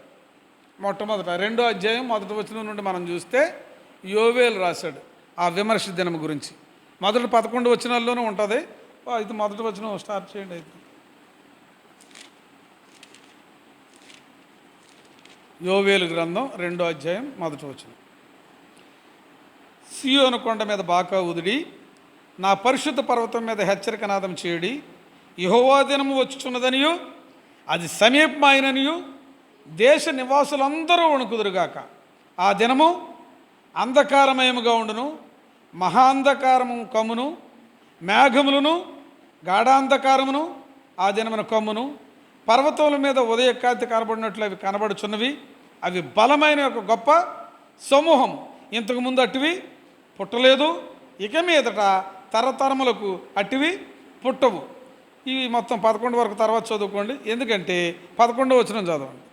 మొట్టమొదట 2వ అధ్యాయం 1వ వచనం నుండి మనం చూస్తే యోవేలు రాశాడు ఆ విమర్శ దినం గురించి. మొదటి 11 వచనాల్లోనూ ఉంటుంది. అయితే 1వ వచనం స్టార్ట్ చేయండి. అయితే యోవేలు గ్రంథం 2వ అధ్యాయం 1వ వచనం. సియోను కొండ మీద బాకా ఊదుడి, నా పరిశుద్ధ పర్వతం మీద హెచ్చరిక నాదం చేయుడి. యెహోవా దినము వచ్చుచున్నదనియు అది సమీపమైననియు దేశ నివాసులందరూ వణుకుదురుగాక. ఆ దినము అంధకారమయముగా ఉండును, మహాంధకారము కమ్మును, మేఘములను గాఢాంధకారమును ఆ దినమున కమ్మును. పర్వతముల మీద ఉదయకాంతి కనబడినట్లు అవి కనబడుచున్నవి. అవి బలమైన ఒక గొప్ప సమూహం. ఇంతకుముందు అట్టివి పుట్టలేదు, ఇక మీదట తరతరములకు అట్టివి పుట్టవు. ఇవి మొత్తం 11 వరకు తర్వాత చదువుకోండి, ఎందుకంటే 11వ వచనం చదవండి.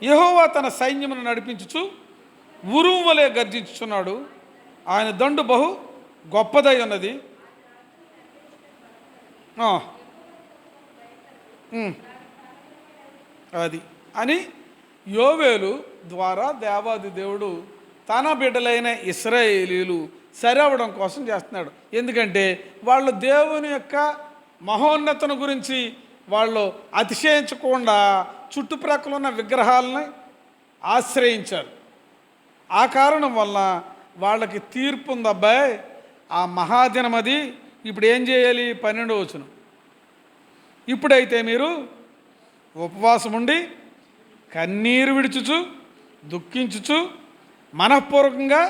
యెహోవా తన సైన్యమును నడిపించుచు ఉరుము వలె గర్జించుచున్నాడు. ఆయన దండు బహు గొప్పదై ఉన్నది. అది అని యోవేలు ద్వారా దేవాది దేవుడు తన బిడ్డలైన ఇశ్రాయేలీలు సరవడం కోసం చేస్తున్నాడు. ఎందుకంటే వాళ్ళు దేవుని యొక్క మహోన్నతను గురించి వాళ్ళు అతిశయించకుండా చుట్టుప్రక్కల ఉన్న విగ్రహాలని ఆశ్రయించారు. ఆ కారణం వల్ల వాళ్ళకి తీర్పు ఉంది. అబ్బాయి, ఆ మహాదినం అది. ఇప్పుడు ఏం చేయాలి? 12వ వచనం. ఇప్పుడైతే మీరు ఉపవాసం ఉండి కన్నీరు విడుచుచు దుఃఖించుచు మనఃపూర్వకంగా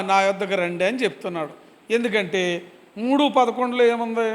నా యొద్దకు రండి అని చెప్తున్నాడు. ఎందుకంటే 3:11 ఏముంది?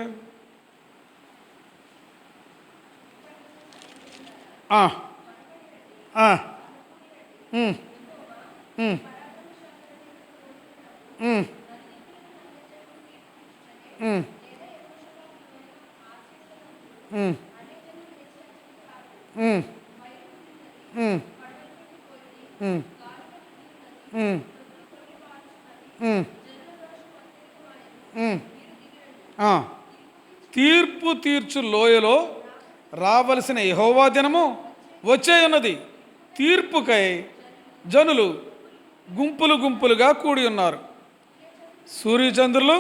తీర్పు తీర్చు లోయలో రావలసిన యెహోవా దినము వచ్చే ఉన్నది. తీర్పుకై జనులు గుంపులు గుంపులుగా కూడి ఉన్నారు. సూర్యచంద్రులు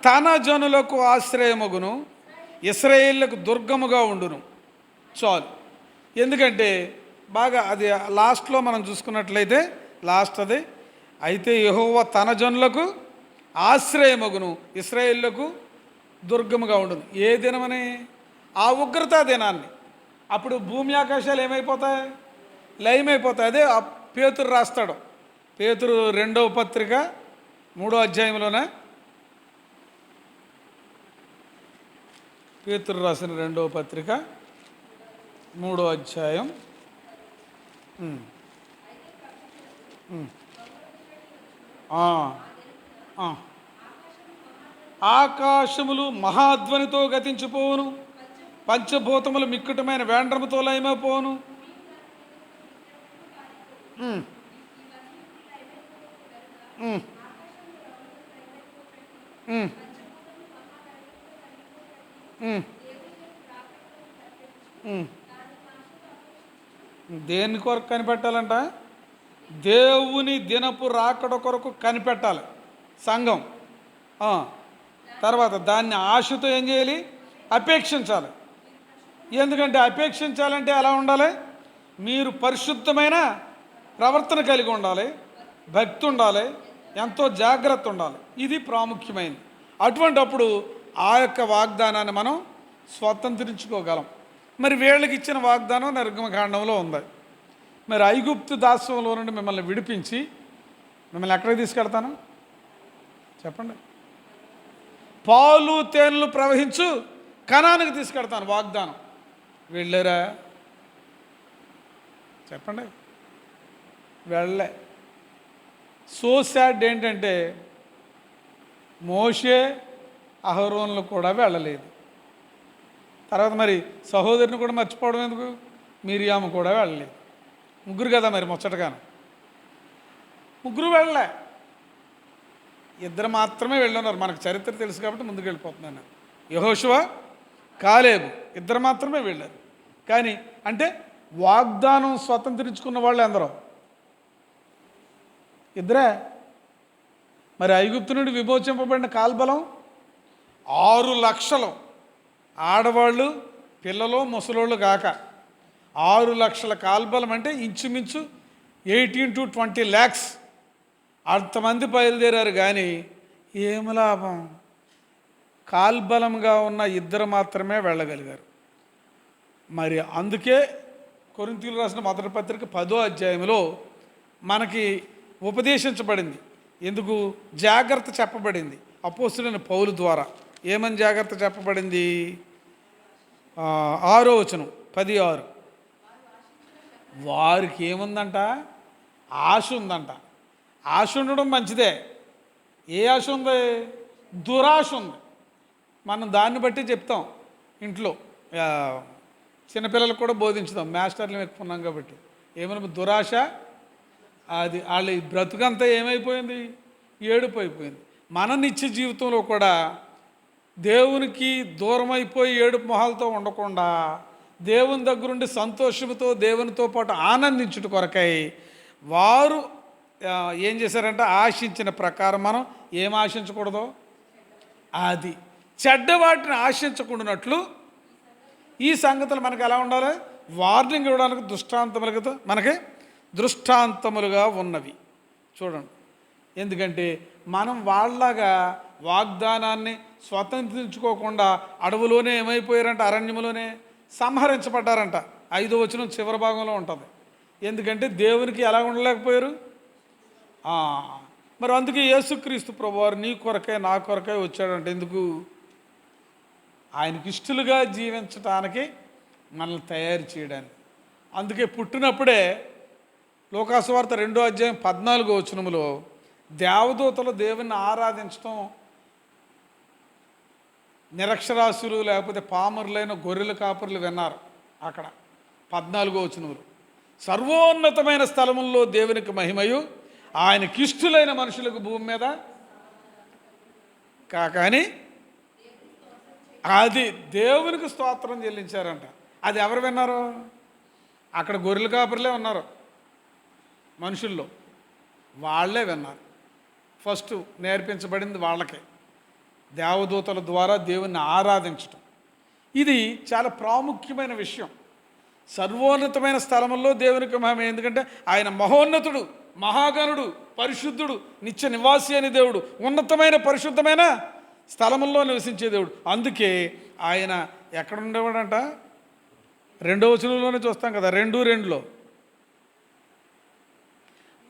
తన జనులకు ఆశ్రయమగును, ఇశ్రాయేలులకు దుర్గముగా ఉండును. చాలు. ఎందుకంటే బాగా అది లాస్ట్లో మనం చూసుకున్నట్లయితే లాస్ట్ అది. అయితే యెహోవా తన జనులకు ఆశ్రయమగును, ఇశ్రాయేలులకు దుర్గముగా ఉండును. ఏ దినమని? ఆ ఉగ్రతా దినాన్ని. అప్పుడు భూమి ఆకాశాలు ఏమైపోతాయి? లయమైపోతాయి. అదే పేతురు రాస్తాడు. పేతురు 2వ పత్రిక 3వ అధ్యాయంలోనే పేతురు రాసిన 2వ పత్రిక 3వ అధ్యాయం ఆకాశములు మహాధ్వనితో గతించిపోవును, పంచభూతములు మిక్కుటమైన వేండ్రముతో లయమైపోవును. దేని కొరకు కనిపెట్టాలంట? దేవుని దినపు రాకడ కొరకు కనిపెట్టాలి సంఘం. తర్వాత దాన్ని ఆశతో ఏం చేయాలి? అపేక్షించాలి. ఎందుకంటే అపేక్షించాలంటే ఎలా ఉండాలి? మీరు పరిశుద్ధమైన ప్రవర్తన కలిగి ఉండాలి, భక్తి ఉండాలి, ఎంతో జాగ్రత్త ఉండాలి. ఇది ప్రాముఖ్యమైనది. అటువంటప్పుడు ఆ యొక్క వాగ్దానాన్ని మనం స్వతంత్రించుకోగలం. మరి వీళ్ళకి ఇచ్చిన వాగ్దానం నిర్గమకాండంలో ఉంది. మరి ఐగుప్తు దాస్యంలో నుండి మిమ్మల్ని విడిపించి మిమ్మల్ని ఎక్కడికి తీసుకెళ్తాను చెప్పండి? పాలు తేనెలు ప్రవహించు కనానికి తీసుకెళ్తాను వాగ్దానం. వెళ్ళారా చెప్పండి? వెళ్ళే. సో సాడ్ ఏంటంటే మోషే అహరోన్లు కూడా వెళ్ళలేదు. తర్వాత మరి సహోదరుని కూడా మర్చిపోవడం ఎందుకు? మిరియాము కూడా వెళ్ళలేదు. ముగ్గురు కదా మరి ముచ్చటగాను. ముగ్గురు వెళ్ళలే, ఇద్దరు మాత్రమే వెళ్ళున్నారు. మనకు చరిత్ర తెలుసు కాబట్టి ముందుకు వెళ్ళిపోతున్నాను. యెహోషువ, కాలేబు ఇద్దరు మాత్రమే వెళ్ళారు. కానీ అంటే వాగ్దానం స్వతంత్రించుకున్న వాళ్ళు ఎందరో? ఇద్దరే. మరి ఐగుప్తు నుండి విమోచింపబడిన కాల్బలం 6 లక్షలు, ఆడవాళ్ళు పిల్లలు ముసలోళ్ళు కాక 6 లక్షల కాల్బలం. అంటే ఇంచుమించు 18 to 20 lakhs అంతమంది బయలుదేరారు. కానీ ఏమి లాభం? కాల్బలంగా ఉన్న ఇద్దరు మాత్రమే వెళ్ళగలిగారు. మరి అందుకే కొరింథీయులకు రాసిన మొదటి పత్రిక 10వ అధ్యాయంలో మనకి ఉపదేశించబడింది. ఎందుకు? జాగ్రత్త చెప్పబడింది అపోస్తలుడైన పౌలు ద్వారా. ఏమని జాగ్రత్త చెప్పబడింది? 6వ వచనం 10:6. వారికి ఏముందంట? ఆశ ఉందంట. ఆశ ఉండడం మంచిదే. ఏ ఆశ ఉంది? దురాశ ఉంది. మనం దాన్ని బట్టి చెప్తాం ఇంట్లో. చిన్నపిల్లలకు కూడా బోధించుదాం, మాస్టర్లు ఎక్కున్నాం కాబట్టి. ఏమన్నా దురాశ, అది వాళ్ళ బ్రతుకంతా ఏమైపోయింది? ఏడుపు అయిపోయింది. మన నిత్య జీవితంలో కూడా దేవునికి దూరం అయిపోయి ఏడుపు మొహాలతో ఉండకుండా దేవుని దగ్గరుండి సంతోషంతో దేవునితో పాటు ఆనందించుట కొరకై వారు ఏం చేశారంటే ఆశించిన ప్రకారం మనం ఏం ఆశించకూడదు? అది చెడ్డ వాటిని ఆశించకుండానట్లు ఈ సంగతులు మనకు ఎలా ఉండాలి? వార్నింగ్ ఇవ్వడానికి దృష్టాంతములుగా మనకి దృష్టాంతములుగా ఉన్నవి. చూడండి, ఎందుకంటే మనం వాళ్ళలాగా వాగ్దానాన్ని స్వతంత్రించుకోకుండా అడవులోనే ఏమైపోయారంట? అరణ్యములోనే సంహరించబడ్డారంట. 5వ వచనం చివరి భాగంలో ఉంటుంది. ఎందుకంటే దేవునికి ఎలా ఉండలేకపోయారు? మరి అందుకే యేసుక్రీస్తు ప్రభువారు నీ కొరకే నా కొరకే వచ్చాడంటే ఎందుకు? ఆయనకి ఇష్టలుగా జీవించటానికి మనల్ని తయారు చేయడానికి. అందుకే పుట్టినప్పుడే లోకాసువార్త 2వ అధ్యాయం 14వ వచనములో దేవదూతలు దేవుని ఆరాధించడం నిరక్షరాస్యులు లేకపోతే పామరులైన గొర్రెల కాపరులు విన్నారు. అక్కడ 14వ వచనములు సర్వోన్నతమైన స్థలముల్లో దేవునికి మహిమయు ఆయనకి ఇష్టలైన మనుషులకు భూమి మీద కాకని అది దేవునికి స్తోత్రం చెల్లించారంట. అది ఎవరు విన్నారు? అక్కడ గొర్రెల కాపరులే ఉన్నారు. మనుషుల్లో వాళ్ళే విన్నారు. ఫస్ట్ నేర్పించబడింది వాళ్ళకే, దేవదూతల ద్వారా దేవుణ్ణి ఆరాధించటం. ఇది చాలా ప్రాముఖ్యమైన విషయం. సర్వోన్నతమైన స్థలముల్లో దేవునికి మహిమ. ఎందుకంటే ఆయన మహోన్నతుడు, మహాగణుడు, పరిశుద్ధుడు, నిత్య నివాసి అని దేవుడు, ఉన్నతమైన పరిశుద్ధమైన స్థలముల్లో నివసించే దేవుడు. అందుకే ఆయన ఎక్కడ ఉండేవాడంట? 2వ వచనంలోనే చూస్తాం కదా, 2:2లో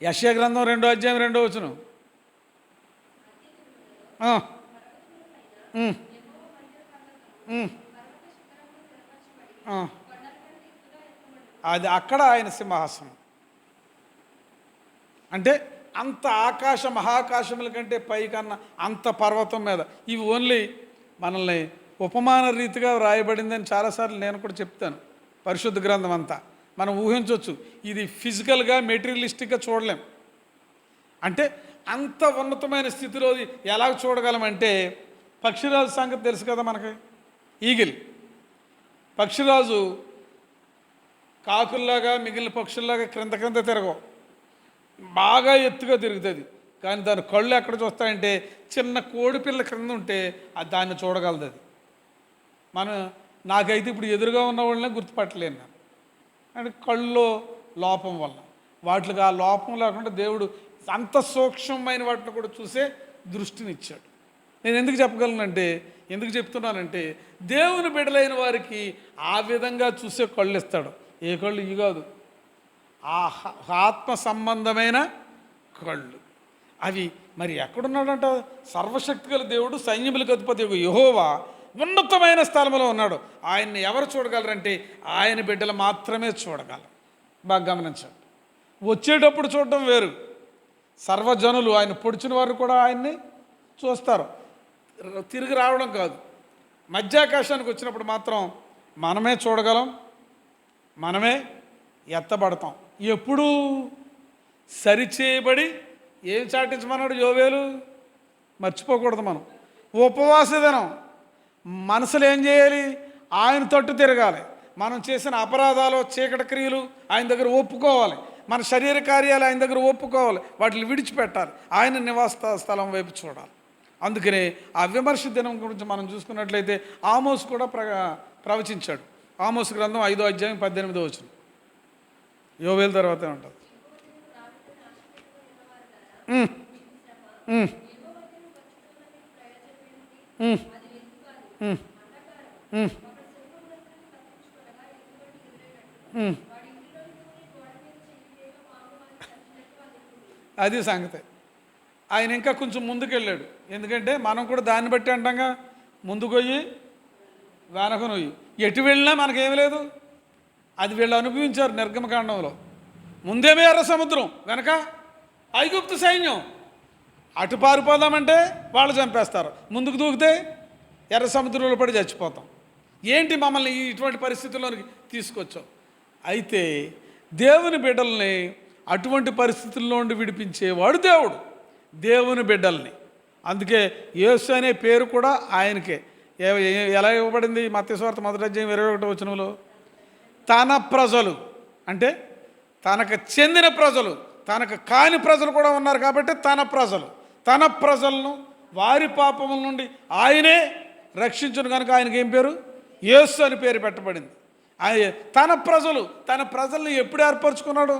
యెషయా గ్రంథం 2వ అధ్యాయం 2వ వచనం. అది అక్కడ ఆయన సింహాసనం. అంటే అంత ఆకాశ మహాకాశముల కంటే పైకన్నా అంత పర్వతం మీద. ఇవి ఓన్లీ మనల్ని ఉపమాన రీతిగా వ్రాయబడిందని చాలాసార్లు నేను కూడా చెప్తాను. పరిశుద్ధ గ్రంథం అంతా మనం ఊహించవచ్చు. ఇది ఫిజికల్గా మెటీరియలిస్టిక్గా చూడలేం. అంటే అంత ఉన్నతమైన స్థితిలో ఎలా చూడగలమంటే పక్షిరాజు సంగతి తెలుసు కదా మనకి. ఈగిల్ పక్షిరాజు కాకుల్లాగా మిగిలిన పక్షుల్లాగా క్రింద తిరగవు, బాగా ఎత్తుగా తిరుగుతుంది. కానీ దాని కళ్ళు ఎక్కడ చూస్తాయంటే చిన్న కోడిపిల్ల క్రింద ఉంటే అది దాన్ని చూడగలదు. అది నాకైతే ఇప్పుడు ఎదురుగా ఉన్న వాళ్ళనే గుర్తుపట్టలేను నేను. అంటే కళ్ళలో లోపం వల్ల. వాటికి ఆ లోపం లేకుండా దేవుడు అంత సూక్ష్మమైన వాటిని కూడా చూసే దృష్టినిచ్చాడు. నేను ఎందుకు చెప్పగలనంటే, ఎందుకు చెప్తున్నానంటే, దేవుని బిడ్డలైన వారికి ఆ విధంగా చూసే కళ్ళు ఇస్తాడు. ఏ కళ్ళు? ఇవి కాదు, ఆత్మ సంబంధమైన కళ్ళు. అవి మరి ఎక్కడున్నాడంట? సర్వశక్తి గల దేవుడు, సైన్యములకు అధిపతి యెహోవా ఉన్నతమైన స్థలంలో ఉన్నాడు. ఆయన్ని ఎవరు చూడగలరంటే ఆయన బిడ్డలు మాత్రమే చూడగలరు. బాగా గమనించండి. వచ్చేటప్పుడు చూడటం వేరు, సర్వజనులు ఆయన పొడిచిన వారు కూడా ఆయన్ని చూస్తారు. తిరిగి రావడం కాదు. మధ్యాకాశానికి వచ్చినప్పుడు మాత్రం మనమే చూడగలం, మనమే ఎత్తబడతాం. ఎప్పుడు? సరిచేయబడి ఏం చాటించమన్నాడు యోవేలు? మర్చిపోకూడదు మనం. ఉపవాస దినం. మనసులో ఏం చేయాలి? ఆయన తట్టు తిరగాలి. మనం చేసిన అపరాధాలు, చీకటి క్రియలు ఆయన దగ్గర ఒప్పుకోవాలి. మన శరీర కార్యాలు ఆయన దగ్గర ఒప్పుకోవాలి. వాటిని విడిచిపెట్టాలి. ఆయన నివాస స్థలం వైపు చూడాలి. అందుకనే ఆ విమర్శ దినం గురించి మనం చూసుకున్నట్లయితే ఆమోస్ కూడా ప్రవచించాడు. ఆమోస్ గ్రంథం 5వ అధ్యాయం 18వ వచనం. యోవేలు తర్వాతే ఉంటుంది. అది సంగతి. ఆయన ఇంకా కొంచెం ముందుకెళ్ళాడు. ఎందుకంటే మనం కూడా దాన్ని బట్టి అంటాంగా, ముందుకు పోయి వెనక నొయ్యి. ఎటు వెళ్ళినా మనకేమీ లేదు. అది వీళ్ళు అనుభవించారు నిర్గమకాండంలో. ముందేమో ఎర్ర సముద్రం, వెనక ఐగుప్తు సైన్యం. అటు పారిపోదామంటే వాళ్ళు చంపేస్తారు, ముందుకు దూకితే ఎర్ర సముద్రంలో పడి చచ్చిపోతాం. ఏంటి మమ్మల్ని ఇటువంటి పరిస్థితుల్లోనికి తీసుకొచ్చావు? అయితే దేవుని బిడ్డల్ని అటువంటి పరిస్థితుల్లో నుండి విడిపించేవాడు దేవుడు. దేవుని బిడ్డల్ని. అందుకే యేసు అనే పేరు కూడా ఆయనకే. ఎలా ఇవ్వబడింది? మత్తయి సువార్త 1వ అధ్యాయం 21వ వచనంలో, తన ప్రజలు అంటే తనకు చెందిన ప్రజలు, తనకు కాని ప్రజలు కూడా ఉన్నారు కాబట్టి తన ప్రజలను వారి పాపముల నుండి ఆయనే రక్షించును కనుక ఆయనకి ఏం పేరు? యేసు అని పేరు పెట్టబడింది. తన ప్రజల్ని ఎప్పుడు ఏర్పరచుకున్నాడు?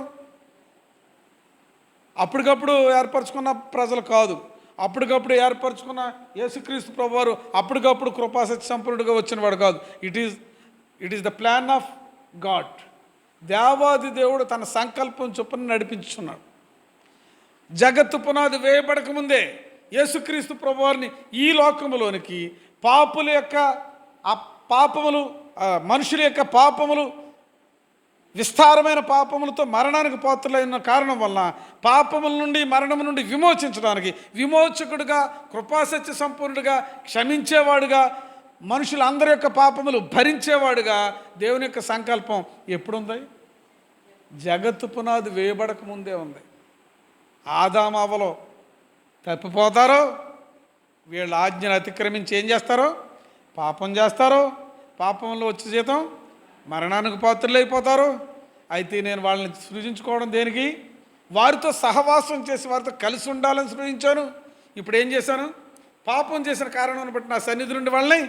అప్పటికప్పుడు ఏర్పరచుకున్న ప్రజలు కాదు. అప్పటికప్పుడు ఏర్పరచుకున్న యేసుక్రీస్తు ప్రభువారు అప్పటికప్పుడు కృపాసత్య సంపన్నుడిగా వచ్చినవాడు కాదు. It is the plan of God. దేవాది దేవుడు తన సంకల్పం చొప్పున నడిపించున్నాడు. జగత్తు పునాది వేయబడక ముందే యేసుక్రీస్తు ప్రభువారిని ఈ లోకములోనికి పాపుల యొక్క పాపములు, మనుషుల యొక్క పాపములు, విస్తారమైన పాపములతో మరణానికి పాత్రులైన కారణం వలన పాపముల నుండి, మరణం నుండి విమోచించడానికి విమోచకుడుగా, కృపాసత్య సంపూర్ణుడిగా, క్షమించేవాడుగా, మనుషులందరి యొక్క పాపములు భరించేవాడుగా దేవుని యొక్క సంకల్పం ఎప్పుడుంది? జగత్తు పునాది వేయబడక ముందే ఉంది. ఆదాము అవ్వలు తప్పిపోతారో, వీళ్ళ ఆజ్ఞను అతిక్రమించి ఏం చేస్తారో? పాపం చేస్తారో. పాపంలో వచ్చే జీతం మరణానికి పాత్రలు అయిపోతారు. అయితే నేను వాళ్ళని సృజించుకోవడం దేనికి? వారితో సహవాసం చేసి వారితో కలిసి ఉండాలని సృజించాను. ఇప్పుడు ఏం చేశాను? పాపం చేసిన కారణాన్ని బట్టి నా సన్నిధి నుండి వాళ్ళని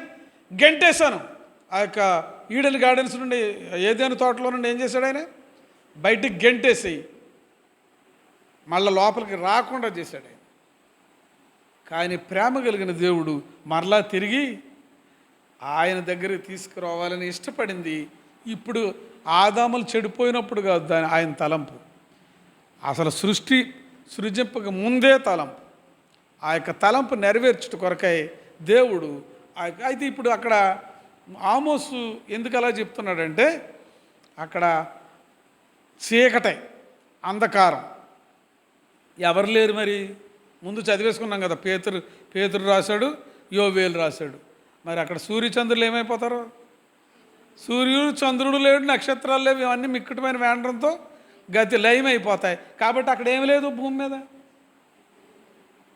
గెంటేశాను. ఆ యొక్క ఈడెన్ గార్డెన్స్ నుండి, ఏదైనా తోటలో నుండి ఏం చేశాడు? ఆయన బయటికి గెంటేసి మళ్ళీ లోపలికి రాకుండా చేశాడు ఆయన. కానీ ప్రేమ కలిగిన దేవుడు మరలా తిరిగి ఆయన దగ్గరికి తీసుకురావాలని ఇష్టపడింది. ఇప్పుడు ఆదాములు చెడిపోయినప్పుడు కాదు దాని ఆయన తలంపు. అసలు సృజింపక ముందే తలంపు. ఆ యొక్క తలంపు నెరవేర్చుట కొరకై దేవుడు అయితే ఇప్పుడు అక్కడ ఆమోసు ఎందుకు అలా చెప్తున్నాడంటే, అక్కడ చీకటే, అంధకారం, ఎవరు లేరు. మరి ముందు చదివేసుకున్నాం కదా, పేతురు రాశాడు, యోవేలు రాశాడు. మరి అక్కడ సూర్యచంద్రులు ఏమైపోతారు? సూర్యుడు, చంద్రుడు లేడు, నక్షత్రాలు లేవు, ఇవన్నీ మిక్కటమైన వేండ్రంతో గతి లయమైపోతాయి. కాబట్టి అక్కడ ఏమి లేదు, భూమి మీద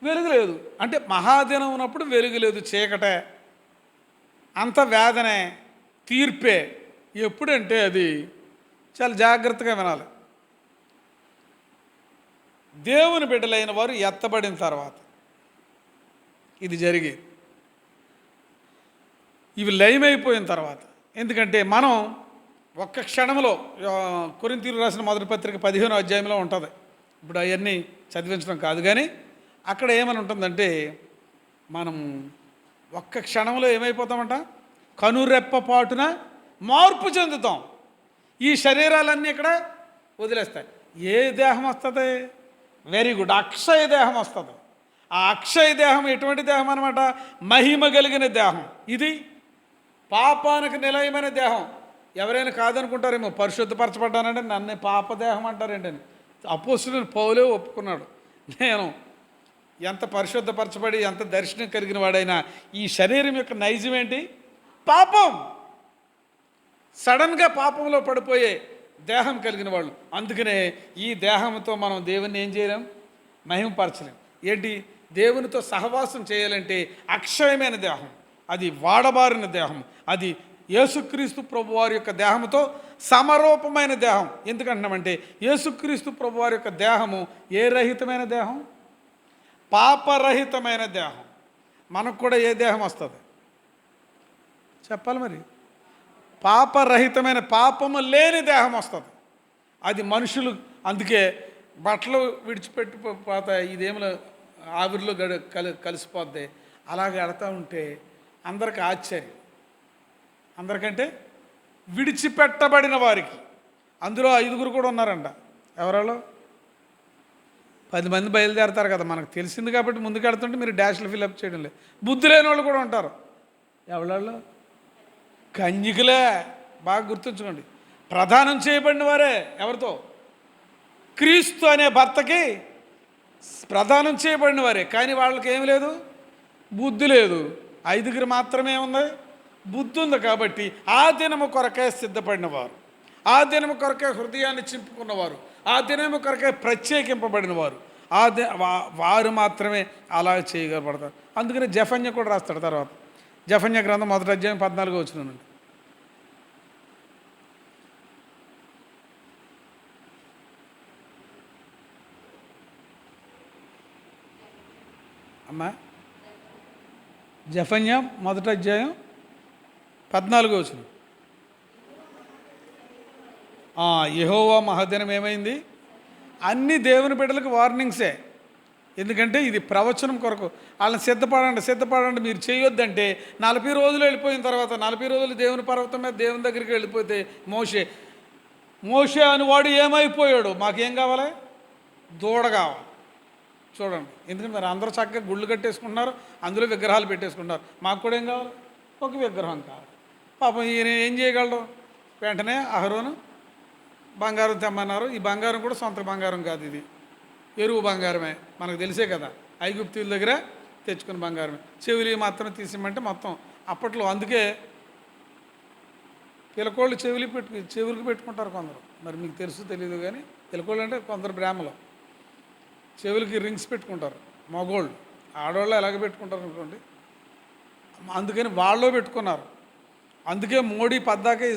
వెలుగు లేదు. అంటే మహాదినం ఉన్నప్పుడు వెలుగు లేదు, చీకటే, అంత వేదనే, తీర్పే. ఎప్పుడంటే అది చాలా జాగ్రత్తగా వినాలి. దేవుని బిడ్డలైన వారు ఎత్తబడిన తర్వాత ఇది జరిగేది. ఇవి లయమైపోయిన తర్వాత. ఎందుకంటే మనం ఒక్క క్షణంలో, కొరింథీయులకు రాసిన మొదటి పత్రిక 15వ అధ్యాయంలో ఉంటుంది, ఇప్పుడు అవన్నీ చదివించడం కాదు, కానీ అక్కడ ఏమని ఉంటుందంటే మనం ఒక్క క్షణంలో ఏమైపోతామంట, కనురెప్పపాటున మార్పు చెందుతాం. ఈ శరీరాలన్నీ ఇక్కడ వదిలేస్తాయి. ఏ దేహం వస్తుంది? వెరీ గుడ్, అక్షయ దేహం వస్తుంది. ఆ అక్షయ దేహం ఎటువంటి దేహం అనమాట? మహిమ కలిగిన దేహం. ఇది పాపానికి నిలయమైన దేహం. ఎవరైనా కాదనుకుంటారేమో, పరిశుద్ధపరచబడ్డానంటే నన్ను పాపదేహం అంటారేంటని. అపోస్తులుని పౌలే ఒప్పుకున్నాడు, నేను ఎంత పరిశుద్ధపరచబడి ఎంత దర్శనం కలిగిన వాడైనా ఈ శరీరం యొక్క నైజం ఏంటి? పాపం. సడన్గా పాపంలో పడిపోయే దేహం కలిగిన వాళ్ళు. అందుకనే ఈ దేహంతో మనం దేవుణ్ణి ఏం చేయలేం? మహిమపరచలేం. ఏంటి? దేవునితో సహవాసం చేయాలంటే అక్షయమైన దేహం, అది వాడబారిన దేహం, అది యేసుక్రీస్తు ప్రభువారి యొక్క దేహంతో సమరూపమైన దేహం. ఎందుకంటున్నామంటే యేసుక్రీస్తు ప్రభువారి యొక్క దేహము ఏ రహితమైన దేహం? పాపరహితమైన దేహం. మనకు కూడా ఏ దేహం వస్తుంది చెప్పాలి మరి? పాపరహితమైన, పాపము లేని దేహం వస్తుంది. అది మనుషులు అందుకే బట్టలు విడిచిపెట్టిపోతాయి, ఇదేమిలో ఆవిరిలో కలిసిపోద్ది. అలాగే ఆడుతూ ఉంటే అందరికి ఆశ్చర్యం. అందరికంటే విడిచిపెట్టబడిన వారికి, అందులో 5 కూడా ఉన్నారంట. ఎవరాలో? 10 మంది బయలుదేరతారు కదా, మనకు తెలిసింది కాబట్టి ముందుకు వెళ్తుంటే మీరు డాష్లు ఫిల్అప్ చేయడం లేదు. బుద్ధి లేని వాళ్ళు కూడా ఉంటారు. ఎవరాళ్ళు? కన్యకులే. బాగా గుర్తుంచుకోండి. ప్రదానం చేయబడిన వారే. ఎవరితో? క్రీస్తు అనే భర్తకి ప్రదానం చేయబడిన వారే. కానీ వాళ్ళకి ఏమి లేదు? బుద్ధి లేదు. 5 మాత్రమే ఉంది బుద్ధి ఉంది. కాబట్టి ఆ దినము కొరకే సిద్ధపడినవారు, ఆ దినము కొరకే హృదయాన్ని చింపుకున్నవారు, ఆ దినము కొరకే ప్రత్యేకింపబడిన వారు, వారు మాత్రమే అలా చేయగలపడతారు. అందుకని జఫన్య కూడా రాస్తాడు తర్వాత. జఫన్య గ్రంథం 1వ అధ్యాయం 14వ వచనం నుండి. అమ్మా, జఫన్య 1వ అధ్యాయం 14వ వచనం. యెహోవా మహాదినం ఏమైంది? అన్ని దేవుని బిడ్డలకు వార్నింగ్సే. ఎందుకంటే ఇది ప్రవచనం కొరకు. వాళ్ళని సిద్ధపడండి మీరు చేయొద్దంటే 40 రోజులు వెళ్ళిపోయిన తర్వాత 40 రోజులు దేవుని పర్వతం మీద దేవుని దగ్గరికి వెళ్ళిపోతే మోషే అనువాడు ఏమైపోయాడు? మాకేం కావాలి? దూడ కావాలి. చూడండి, ఎందుకంటే మరి అందరూ చక్కగా గుళ్ళు కట్టేసుకుంటున్నారు, అందులో విగ్రహాలు పెట్టేసుకుంటున్నారు. మాకు కూడా ఏం కావాలి? ఒక విగ్రహం కావాలి. పాపం ఈయన ఏం చేయగలడు? వెంటనే అహరోను బంగారం తెమ్మన్నారు. ఈ బంగారం కూడా సొంత బంగారం కాదు, ఇది ఎరువు బంగారమే. మనకు తెలిసే కదా, ఐగుప్తుల దగ్గర తెచ్చుకున్న బంగారమే. చెవులు మాత్రం తీసిమంటే మొత్తం అప్పట్లో. అందుకే పిలకోళ్ళు చెవులకు పెట్టుకుంటారు కొందరు. మరి మీకు తెలుసు తెలియదు కానీ పిలకోళ్ళు అంటే కొందరు బ్రాహ్మలు చెవులకి రింగ్స్ పెట్టుకుంటారు. మగోళ్ళు, ఆడవాళ్ళు ఎలాగ పెట్టుకుంటారు అనుకోండి. అందుకని వాళ్ళు పెట్టుకున్నారు. అందుకే మోడీ పద్దాకే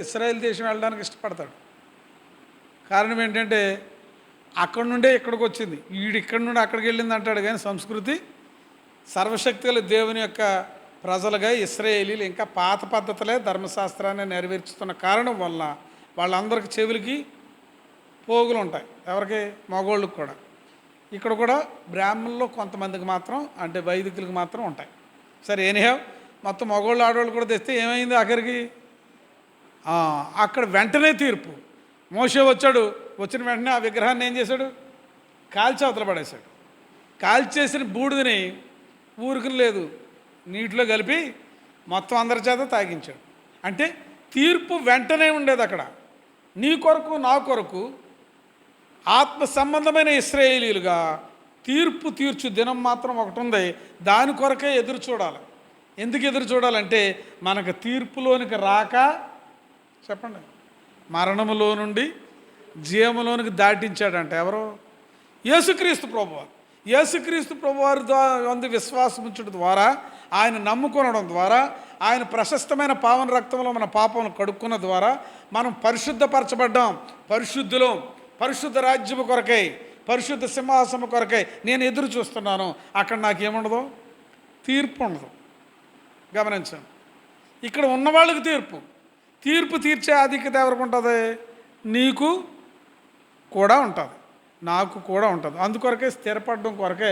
ఇస్రాయేల్ దేశం వెళ్ళడానికి ఇష్టపడతాడు. కారణం ఏంటంటే అక్కడి నుండే ఇక్కడికి వచ్చింది, ఇక్కడి నుండి అక్కడికి వెళ్ళింది అంటాడు. కానీ సంస్కృతి సర్వశక్తుల దేవుని యొక్క ప్రజలుగా ఇశ్రాయేలీలు ఇంకా పాత పద్ధతులే ధర్మశాస్త్రాన్ని నెరవేర్చుతున్న కారణం వల్ల వాళ్ళందరికీ చెవులకి పోగులు ఉంటాయి. ఎవరికి? మగోళ్ళకి కూడా. ఇక్కడ కూడా బ్రాహ్మణుల్లో కొంతమందికి మాత్రం, అంటే వైదికులకు మాత్రం ఉంటాయి. సరే, ఎనీహౌ మొత్తం మగోళ్ళు ఆడవాళ్ళు కూడా తెస్తే ఏమైంది ఆఖరికి? అక్కడ వెంటనే తీర్పు. మోషే వచ్చాడు, వచ్చిన వెంటనే ఆ విగ్రహాన్ని ఏం చేశాడు? కాల్చి అవతల పడేశాడు. కాల్చేసిన బూడిదని ఊరుకుని లేదు, నీటిలో కలిపి మొత్తం అందరి చేత తాగించాడు. అంటే తీర్పు వెంటనే ఉండేది అక్కడ. నీ కొరకు నా కొరకు ఆత్మ సంబంధమైన ఇశ్రాయేలీలుగా తీర్పు తీర్చు దినం మాత్రం ఒకటి ఉంది. దాని కొరకే ఎదురు చూడాలి. ఎందుకు ఎదురు చూడాలంటే మనకు తీర్పులోనికి రాక, చెప్పండి, మరణములో నుండి జీవములోనికి దాటించాడంట. ఎవరు? యేసుక్రీస్తు ప్రభువారు. యేసుక్రీస్తు ప్రభువారి ద్వారా విశ్వాసం ఉంచడం ద్వారా, ఆయన నమ్ముకొనడం ద్వారా, ఆయన ప్రశస్తమైన పావన రక్తంలో మన పాపమును కడుక్కున్న ద్వారా మనం పరిశుద్ధపరచబడ్డాం. పరిశుద్ధులు, పరిశుద్ధ రాజ్యము కొరకై, పరిశుద్ధ సింహాసనం కొరకై నేను ఎదురు చూస్తున్నాను. అక్కడ నాకేముండదు? తీర్పు ఉండదు. గమనించాను. ఇక్కడ ఉన్నవాళ్ళకి తీర్పు తీర్చే ఆధిక్యత ఎవరికి ఉంటుంది? నీకు కూడా ఉంటుంది. నాకు కూడా ఉంటుంది. అందుకొరకే స్థిరపడడం కొరకే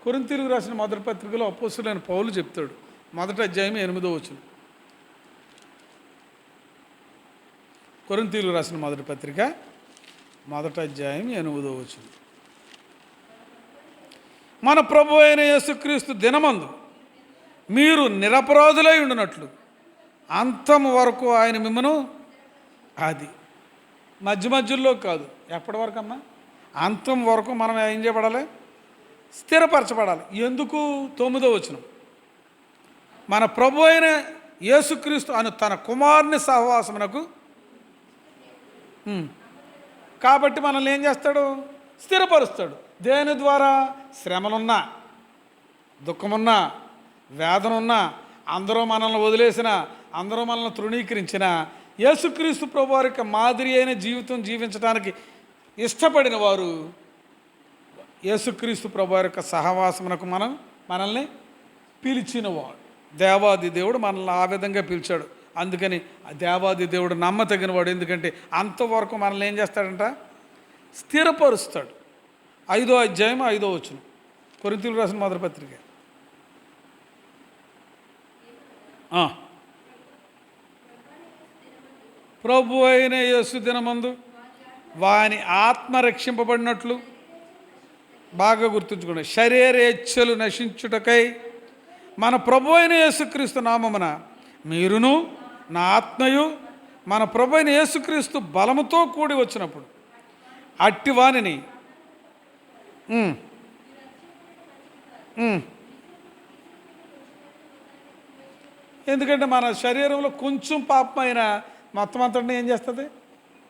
కొరింథీయులకు రాసిన మొదటి పత్రికలో అపోస్తలుడైన పౌలు చెప్తాడు. మొదటి అధ్యాయం 8వ వచనం. కొరింథీయులకు రాసిన మొదటి పత్రిక మొదటి అధ్యాయం 8వ వచనం. మన ప్రభు అయిన యేసుక్రీస్తు దినమందు మీరు నిరపరాధులై ఉండినట్లు అంతము వరకు ఆయన మిమ్మను, అది మధ్యలో కాదు, ఎప్పటి వరకు అమ్మా? అంతం వరకు మనం ఏం చేయబడాలి? స్థిరపరచబడాలి. ఎందుకు? 9వ వచనం. మన ప్రభు అయిన యేసుక్రీస్తు అను తన కుమారుని సహవాసమునకు. కాబట్టి మనల్ని ఏం చేస్తాడు? స్థిరపరుస్తాడు. దేని ద్వారా? శ్రమలున్నా, దుఃఖమున్నా, వేదనున్నా, అందరూ మనల్ని వదిలేసిన, అందరూ మనల్ని తృణీకరించిన యేసుక్రీస్తు ప్రభు వారి యొక్క మాదిరి అయిన జీవితం జీవించడానికి ఇష్టపడిన వారు యేసుక్రీస్తు ప్రభు వారి యొక్క సహవాసమునకు మనల్ని పిలిచినవాడు. దేవాది దేవుడు మనల్ని ఆ విధంగా పిలిచాడు. అందుకని దేవాది దేవుడు నమ్మతగిన వాడు. ఎందుకంటే అంతవరకు మనల్ని ఏం చేస్తాడంట? స్థిరపరుస్తాడు. 5వ అధ్యాయం 5వ వచనం. కొరింథీయులకు రాసిన మొదటి పత్రిక. ప్రభు అయిన యేసు దినమందు వాని ఆత్మ రక్షింపబడినట్లు, బాగా గుర్తుంచుకోండి, శరీరేచ్ఛలు నశించుటకై మన ప్రభు అయిన యేసుక్రీస్తు నామమున మీరును నా ఆత్మయు మన ప్రభు అయిన యేసుక్రీస్తు బలముతో కూడి వచ్చినప్పుడు అట్టి వానిని ఎందుకంటే మన శరీరంలో కొంచెం పాపమైన మొత్తం అంతటిని ఏం చేస్తుంది?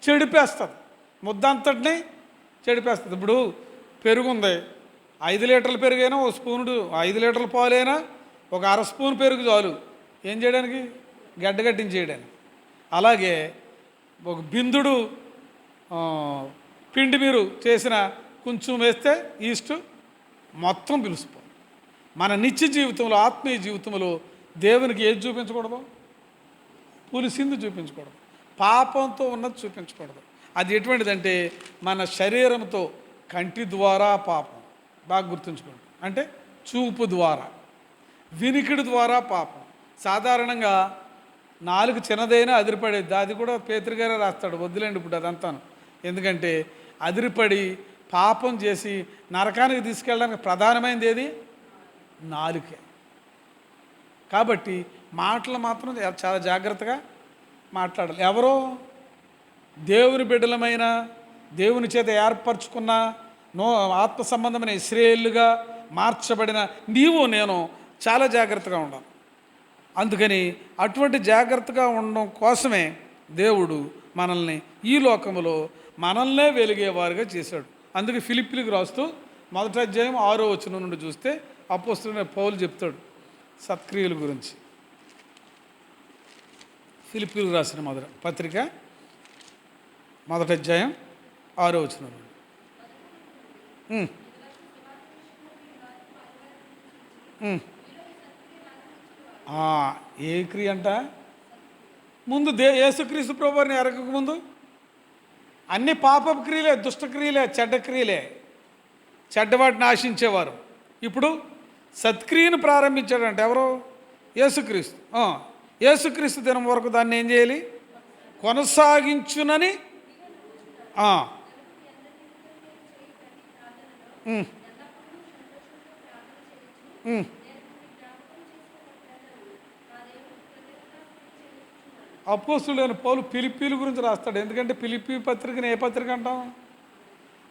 చెడిపేస్తుంది. ముద్దంతటిని చెడిపేస్తుంది. ఇప్పుడు పెరుగు ఉంది, 5 లీటర్ల పెరుగైనా ఒక స్పూనుడు, 5 లీటర్ల పాలైనా ఒక అర స్పూన్ పెరుగు చాలు ఏం చేయడానికి? గడ్డగట్టించేయడానికి. అలాగే ఒక బిందుడు పిండి మీరు చేసిన కొంచెం వేస్తే ఈస్ట్ మొత్తం పిలుచుకోండి. మన నిత్య జీవితంలో, ఆత్మీయ జీవితంలో దేవునికి ఏది చూపించకూడదు? పులిసింది చూపించకూడదు, పాపంతో ఉన్నది చూపించకూడదు. అది ఎటువంటిదంటే మన శరీరంతో కంటి ద్వారా పాపం, బాగా గుర్తుంచుకోండి. అంటే చూపు ద్వారా, వినికిడి ద్వారా పాపం. సాధారణంగా నాలుగు చిన్నదైనా అదిరిపడేది. అది కూడా పేతురుగారే రాస్తాడు, వద్దులేండి ఇప్పుడు అదంతాను. ఎందుకంటే అదిరిపడి పాపం చేసి నరకానికి తీసుకెళ్ళడానికి ప్రధానమైనది ఏది? నాలుకే. కాబట్టి మాటలు మాత్రం చాలా జాగ్రత్తగా మాట్లాడాలి. ఎవరో దేవుని బిడ్డలమైన, దేవుని చేత ఏర్పరచుకున్న, ఆత్మ సంబంధమైన ఇశ్రాయేలుగా మార్చబడిన నీవు నేను చాలా జాగ్రత్తగా ఉండాలి. అందుకని అటువంటి జాగ్రత్తగా ఉండడం కోసమే దేవుడు మనల్ని ఈ లోకములో మనల్నే వెలిగేవారుగా చేశాడు. అందుకే ఫిలిప్పీలకు రాస్తూ 1వ అధ్యాయం 6వ వచనం నుండి చూస్తే అపోస్తలుడైన పౌలు చెప్తాడు సత్క్రియల గురించి. ఫిలిప్పీలకు రాసిన మొదటి పత్రిక 1వ అధ్యాయం 6వ వచనం నుండి. ఏ క్రియ అంట? ముందు యేసుక్రీస్తు ప్రభువుని ఎరగక ముందు అన్ని పాపపు క్రియలే, దుష్టక్రియలే, చెడ్డ క్రియలే, చెడ్డవాటిని ఆశించేవారు. ఇప్పుడు సత్క్రియను ప్రారంభించాడంట. ఎవరు? యేసుక్రీస్తు. యేసుక్రీస్తు దినం వరకు దాన్ని ఏం చేయాలి? కొనసాగించునని అపోస్తలుడైన పౌలు ఫిలిప్పీల గురించి రాస్తాడు. ఎందుకంటే ఫిలిప్పీ పత్రికని ఏ పత్రిక అంటాం?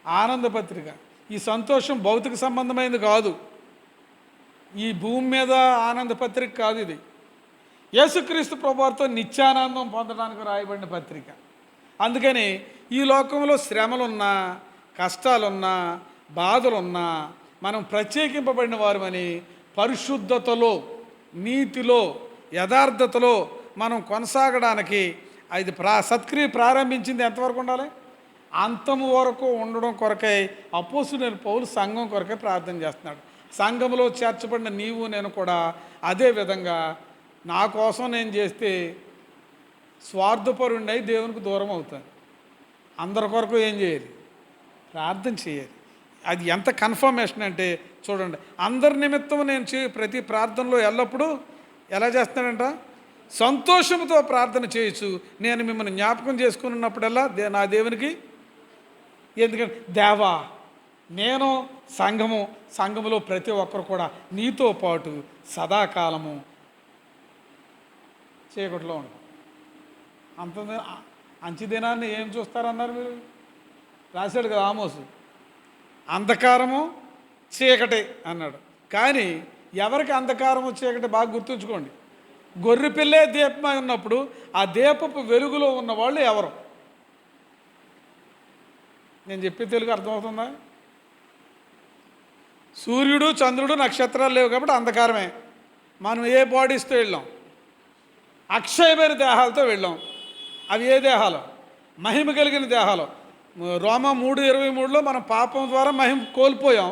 ఆనంద పత్రిక. ఈ సంతోషం భౌతిక సంబంధమైనది కాదు, ఈ భూమి మీద ఆనంద పత్రిక కాదు ఇది. యేసుక్రీస్తు ప్రభువుతో నిత్యానందం పొందడానికి రాయబడిన పత్రిక. అందుకని ఈ లోకంలో శ్రమలున్నా, కష్టాలున్నా, బాధలున్నా మనం ప్రత్యేకింపబడిన వారమని పరిశుద్ధతలో, నీతిలో, యథార్థతలో మనం కొనసాగడానికి అది సత్క్రియ ప్రారంభించింది ఎంతవరకు ఉండాలి? అంతము వరకు ఉండడం కొరకై అపోస్తలుడైన పౌలు సంఘం కొరకై ప్రార్థన చేస్తున్నాడు. సంఘంలో చేర్చబడిన నీవు నేను కూడా అదే విధంగా నా కోసం నేను చేస్తే స్వార్థపరుణ్ణి దేవునికి దూరం అవుతాను. అందరి కొరకు ఏం చేయాలి? ప్రార్థన చేయాలి. అది ఎంత కన్ఫర్మేషన్ అంటే చూడండి, అందరి నిమిత్తం నేను ప్రతి ప్రార్థనలో ఎల్లప్పుడూ ఎలా చేస్తానంట, సంతోషంతో ప్రార్థన చేయొచ్చు, నేను మిమ్మల్ని జ్ఞాపకం చేసుకున్నప్పుడల్లా నా దేవునికి. ఎందుకంటే దేవా, నేను సంఘములో ప్రతి ఒక్కరు కూడా నీతో పాటు సదాకాలము చీకటిలో ఉంటాం. అంత అంచెదినాన్ని ఏం చూస్తారన్నారు మీరు? రాశాడు కదా ఆమోసు, అంధకారము చీకటి అన్నాడు. కానీ ఎవరికి అంధకారము చీకటి బాగా గుర్తుంచుకోండి. గొర్రె పిల్లే దీపమై ఉన్నప్పుడు ఆ దీపపు వెలుగులో ఉన్నవాళ్ళు ఎవరు? నేను చెప్పే తెలుగు అర్థమవుతుందా? సూర్యుడు, చంద్రుడు, నక్షత్రాలు లేవు కాబట్టి అంధకారమే. మనం ఏ బాడీస్తో వెళ్ళాం? అక్షయమైన దేహాలతో వెళ్ళాం. అవి ఏ దేహాలు? మహిమ కలిగిన దేహాలు. రోమా 3:23లో మనం పాపం ద్వారా మహిమ కోల్పోయాం,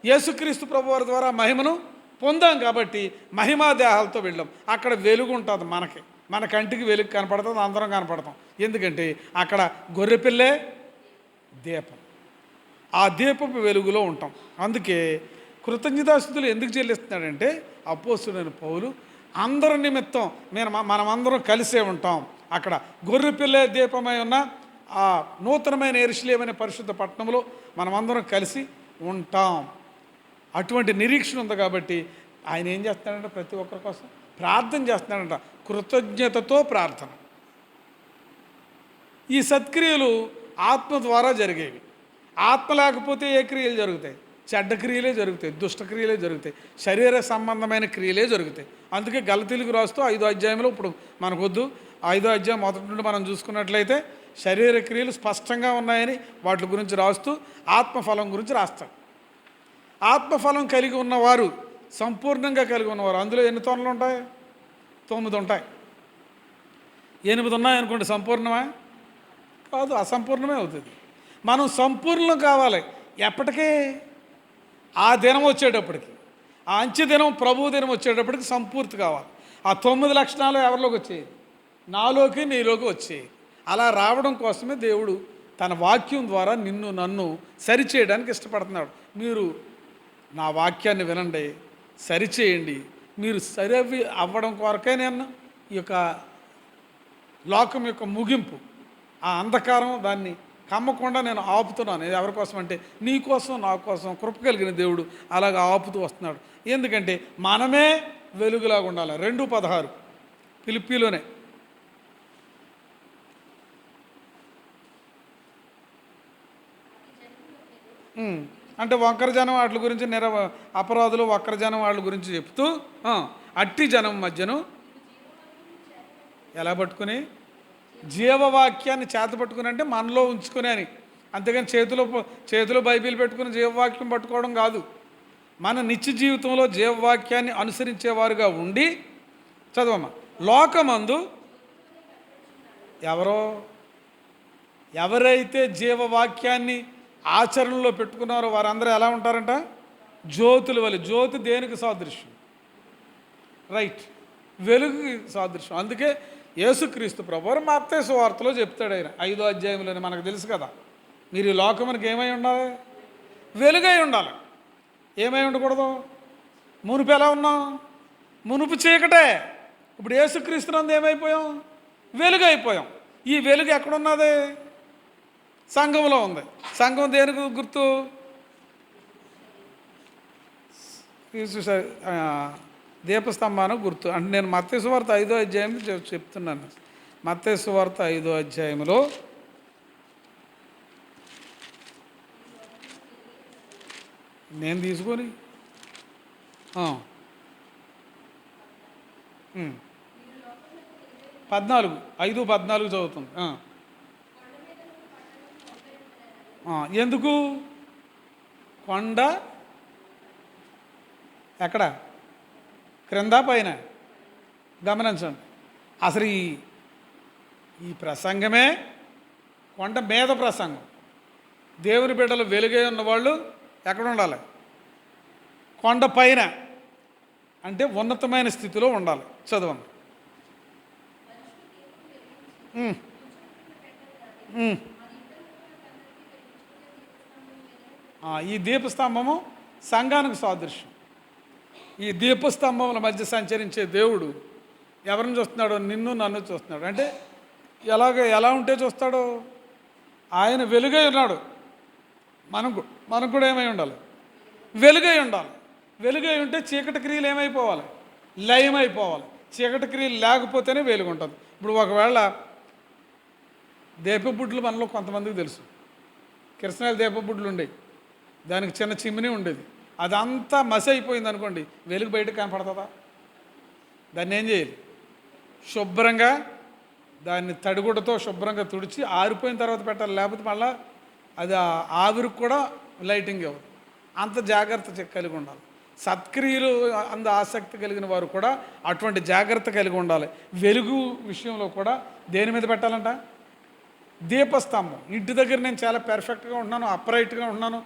యేసుక్రీస్తు ప్రభువారి ద్వారా మహిమను పొందాం కాబట్టి మహిమా దేహాలతో వెళ్ళాం. అక్కడ వెలుగు ఉంటుంది, మన కంటికి వెలుగు కనపడుతుంది, అందరం కనపడతాం. ఎందుకంటే అక్కడ గొర్రెపిల్లే దీపం, ఆ దీపపు వెలుగులో ఉంటాం. అందుకే కృతజ్ఞతాస్తుతులు ఎందుకు చెల్లిస్తున్నాడంటే అపోస్తలుడైన పౌలు అందరి నిమిత్తం మనమందరం కలిసే ఉంటాం. అక్కడ గొర్రెపిల్లే దీపమై ఉన్న ఆ నూతనమైన యెరూషలేము అనే పరిశుద్ధ పట్టణంలో మనమందరం కలిసి ఉంటాం. అటువంటి నిరీక్షణ ఉంది కాబట్టి ఆయన ఏం చేస్తున్నాడంటే ప్రతి ఒక్కరి కోసం ప్రార్థన చేస్తున్నాడంట, కృతజ్ఞతతో ప్రార్థన. ఈ సత్క్రియలు ఆత్మ ద్వారా జరిగేవి. ఆత్మ లేకపోతే ఏ క్రియలు జరుగుతాయి? చెడ్డ క్రియలే జరుగుతాయి, దుష్టక్రియలే జరుగుతాయి, శరీర సంబంధమైన క్రియలే జరుగుతాయి. అందుకే గలతీలకు రాస్తూ 5వ అధ్యాయంలో, ఇప్పుడు మనకొద్దు 5వ అధ్యాయం మొదటి నుండి మనం చూసుకున్నట్లయితే శరీర క్రియలు స్పష్టంగా ఉన్నాయని వాటి గురించి రాస్తూ ఆత్మఫలం గురించి రాస్తాడు. ఆత్మఫలం కలిగి ఉన్నవారు, సంపూర్ణంగా కలిగి ఉన్నవారు, అందులో ఎన్ని తొనలు ఉంటాయి? 9 ఉంటాయి. 8 ఉన్నాయనుకోండి, సంపూర్ణమా? కాదు, అసంపూర్ణమే అవుతుంది. మనం సంపూర్ణం కావాలి ఎప్పటికీ? ఆ దినం వచ్చేటప్పటికి, ఆ అంచె దినం, ప్రభు దినం వచ్చేటప్పటికి సంపూర్తి కావాలి. ఆ 9 లక్షణాలు ఎవరిలోకి వచ్చేది? నాలోకి, నీలోకి వచ్చేది. అలా రావడం కోసమే దేవుడు తన వాక్యం ద్వారా నిన్ను నన్ను సరిచేయడానికి ఇష్టపడుతున్నాడు. మీరు నా వాక్యాన్ని వినండి, సరిచేయండి. మీరు సరి అవ్వడం కొరకే నేను ఈ యొక్క లోకం యొక్క ముగింపు, ఆ అంధకారం దాన్ని కమ్మకుండా నేను ఆపుతున్నాను. ఇది ఎవరి కోసం అంటే నీ కోసం, నా కోసం కృప కలిగిన దేవుడు అలాగ ఆపుతూ వస్తున్నాడు. ఎందుకంటే మనమే వెలుగులాగా ఉండాలి. 2:16 ఫిలిప్పీలోనే. అంటే వంకర జనం వాటి గురించి, అపరాధులు వక్ర జనం వాళ్ళ గురించి చెప్తూ అట్టి జనం మధ్యను ఎలా పట్టుకుని? జీవవాక్యాన్ని చేత పట్టుకుని, అంటే మనలో ఉంచుకుని అని. అంతేగాని చేతిలో బైబిల్ పెట్టుకుని జీవవాక్యం పట్టుకోవడం కాదు. మన నిత్య జీవితంలో జీవవాక్యాన్ని అనుసరించేవారుగా ఉండి, చదవమ్మా, లోకమందు ఎవరైతే జీవవాక్యాన్ని ఆచరణలో పెట్టుకున్నారో వారందరూ ఎలా ఉంటారంట? జ్యోతుల వలె. జ్యోతి దేనికి సాదృశ్యం? రైట్, వెలుగుకి సాదృశ్యం. అందుకే యేసుక్రీస్తు ప్రభువారు మత్తయి సువార్తలో చెప్తాడు. ఆయన 5వ అధ్యాయంలోనే మనకు తెలుసు కదా, మీరు ఈ లోకమునికి ఏమై ఉండాలి? వెలుగై ఉండాలి. ఏమై ఉండకూడదు? మునుపు ఎలా ఉన్నాం? మునుపు చీకటే. ఇప్పుడు యేసుక్రీస్తునందు ఏమైపోయాం? వెలుగు అయిపోయాం. ఈ వెలుగు ఎక్కడున్నది? సంఘంలో ఉంది. సంఘం దేనికి గుర్తు? దీపస్తంభానికి గుర్తు. అంటే నేను మత్తయి సువార్త 5వ అధ్యాయం చెప్తున్నాను. మత్తయి సువార్త 5వ అధ్యాయంలో నేను తీసుకొని 5:14 చదువుతుంది. ఎందుకు? కొండ ఎక్కడ? క్రింద పైన? గమనించండి. అసలు ఈ ప్రసంగమే కొండ మీద ప్రసంగం. దేవుని బిడ్డలు వెలుగై ఉన్నవాళ్ళు ఎక్కడ ఉండాలి? కొండ పైన, అంటే ఉన్నతమైన స్థితిలో ఉండాలి. చదవండి. ఈ దీపస్తంభము సంఘానికి సాదృశ్యం. ఈ దీపస్తంభముల మధ్య సంచరించే దేవుడు ఎవరిని చూస్తున్నాడో? నిన్ను నన్ను చూస్తున్నాడు. అంటే ఎలా ఉంటే చూస్తాడో? ఆయన వెలుగై ఉన్నాడు. మనకు కూడా ఏమై ఉండాలి? వెలుగై ఉండాలి. వెలుగై ఉంటే చీకటి క్రియలు ఏమైపోవాలి? లయమైపోవాలి. చీకటి క్రియలు లేకపోతేనే వెలుగు ఉంటుంది. ఇప్పుడు ఒకవేళ దీపబుడ్లు మనలో కొంతమందికి తెలుసు. కిరసనాయిల దీపబుడ్లు ఉండేవి, దానికి చిన్న చిమ్మిని ఉండేది. అదంతా మసి అయిపోయింది అనుకోండి, వెలుగు బయటకు కనపడుతుందా? దాన్ని ఏం చేయాలి? శుభ్రంగా దాన్ని తడిగుడ్డతో శుభ్రంగా తుడిచి ఆరిపోయిన తర్వాత పెట్టాలి. లేకపోతే మళ్ళీ అది ఆవిరికి కూడా లైటింగ్ ఇవ్వదు. అంత జాగ్రత్త కలిగి ఉండాలి. సత్క్రియలు అంత ఆసక్తి కలిగిన వారు కూడా అటువంటి జాగ్రత్త కలిగి ఉండాలి. వెలుగు విషయంలో కూడా దేని మీద పెట్టాలంట? దీపస్తంభం. ఇంటి దగ్గర నేను చాలా పెర్ఫెక్ట్గా ఉంటున్నాను, అప్రైట్గా ఉంటున్నాను,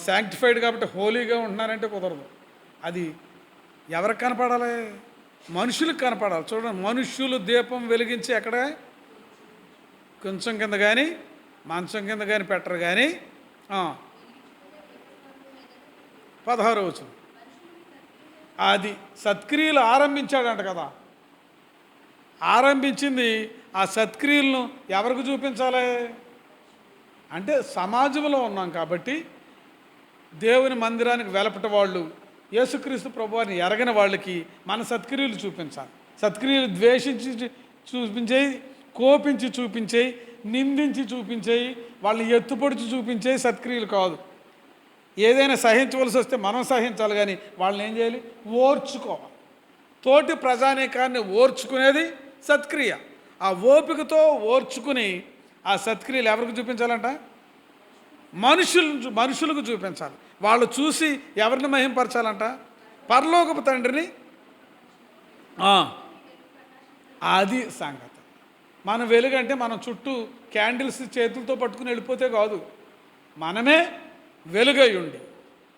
శాంక్టిఫైడ్ కాబట్టి హోలీగా ఉంటున్నానంటే కుదరదు. అది ఎవరికి కనపడాలి? మనుషులకు కనపడాలి. చూడండి, మనుష్యులు దీపం వెలిగించి ఎక్కడ? కొంచెం కింద కానీ మంచం కింద కానీ పెట్టరు. కానీ 16వ వచనం, అది సత్క్రియలు ఆరంభించాడంట కదా. ఆరంభించింది ఆ సత్క్రియలను ఎవరికి చూపించాలి? అంటే సమాజంలో ఉన్నాం కాబట్టి దేవుని మందిరానికి వెలపట వాళ్ళు, యేసుక్రీస్తు ప్రభువారిని ఎరగని వాళ్ళకి మన సత్క్రియలు చూపించాలి. సత్క్రియలు ద్వేషించి చూపించేయి, కోపించి చూపించేయి, నిందించి చూపించేయి, వాళ్ళని ఎత్తుపొడిచి చూపించేయి సత్క్రియలు కాదు. ఏదైనా సహించవలసి వస్తే మనం సహించాలి, కానీ వాళ్ళని ఏం చేయాలి? ఓర్చుకోవాలి. తోటి ప్రజానీకాన్ని ఓర్చుకునేది సత్క్రియ. ఆ ఓపికతో ఓర్చుకుని ఆ సత్క్రియలు ఎవరికి చూపించాలంట? మనుషులకు చూపించాలి. వాళ్ళు చూసి ఎవరిని మహింపరచాలంట? పరలోకపు తండ్రిని. అది సంగతి. మన వెలుగంటే మనం చుట్టూ క్యాండిల్స్ చేతులతో పట్టుకుని వెళ్ళిపోతే కాదు, మనమే వెలుగై ఉండి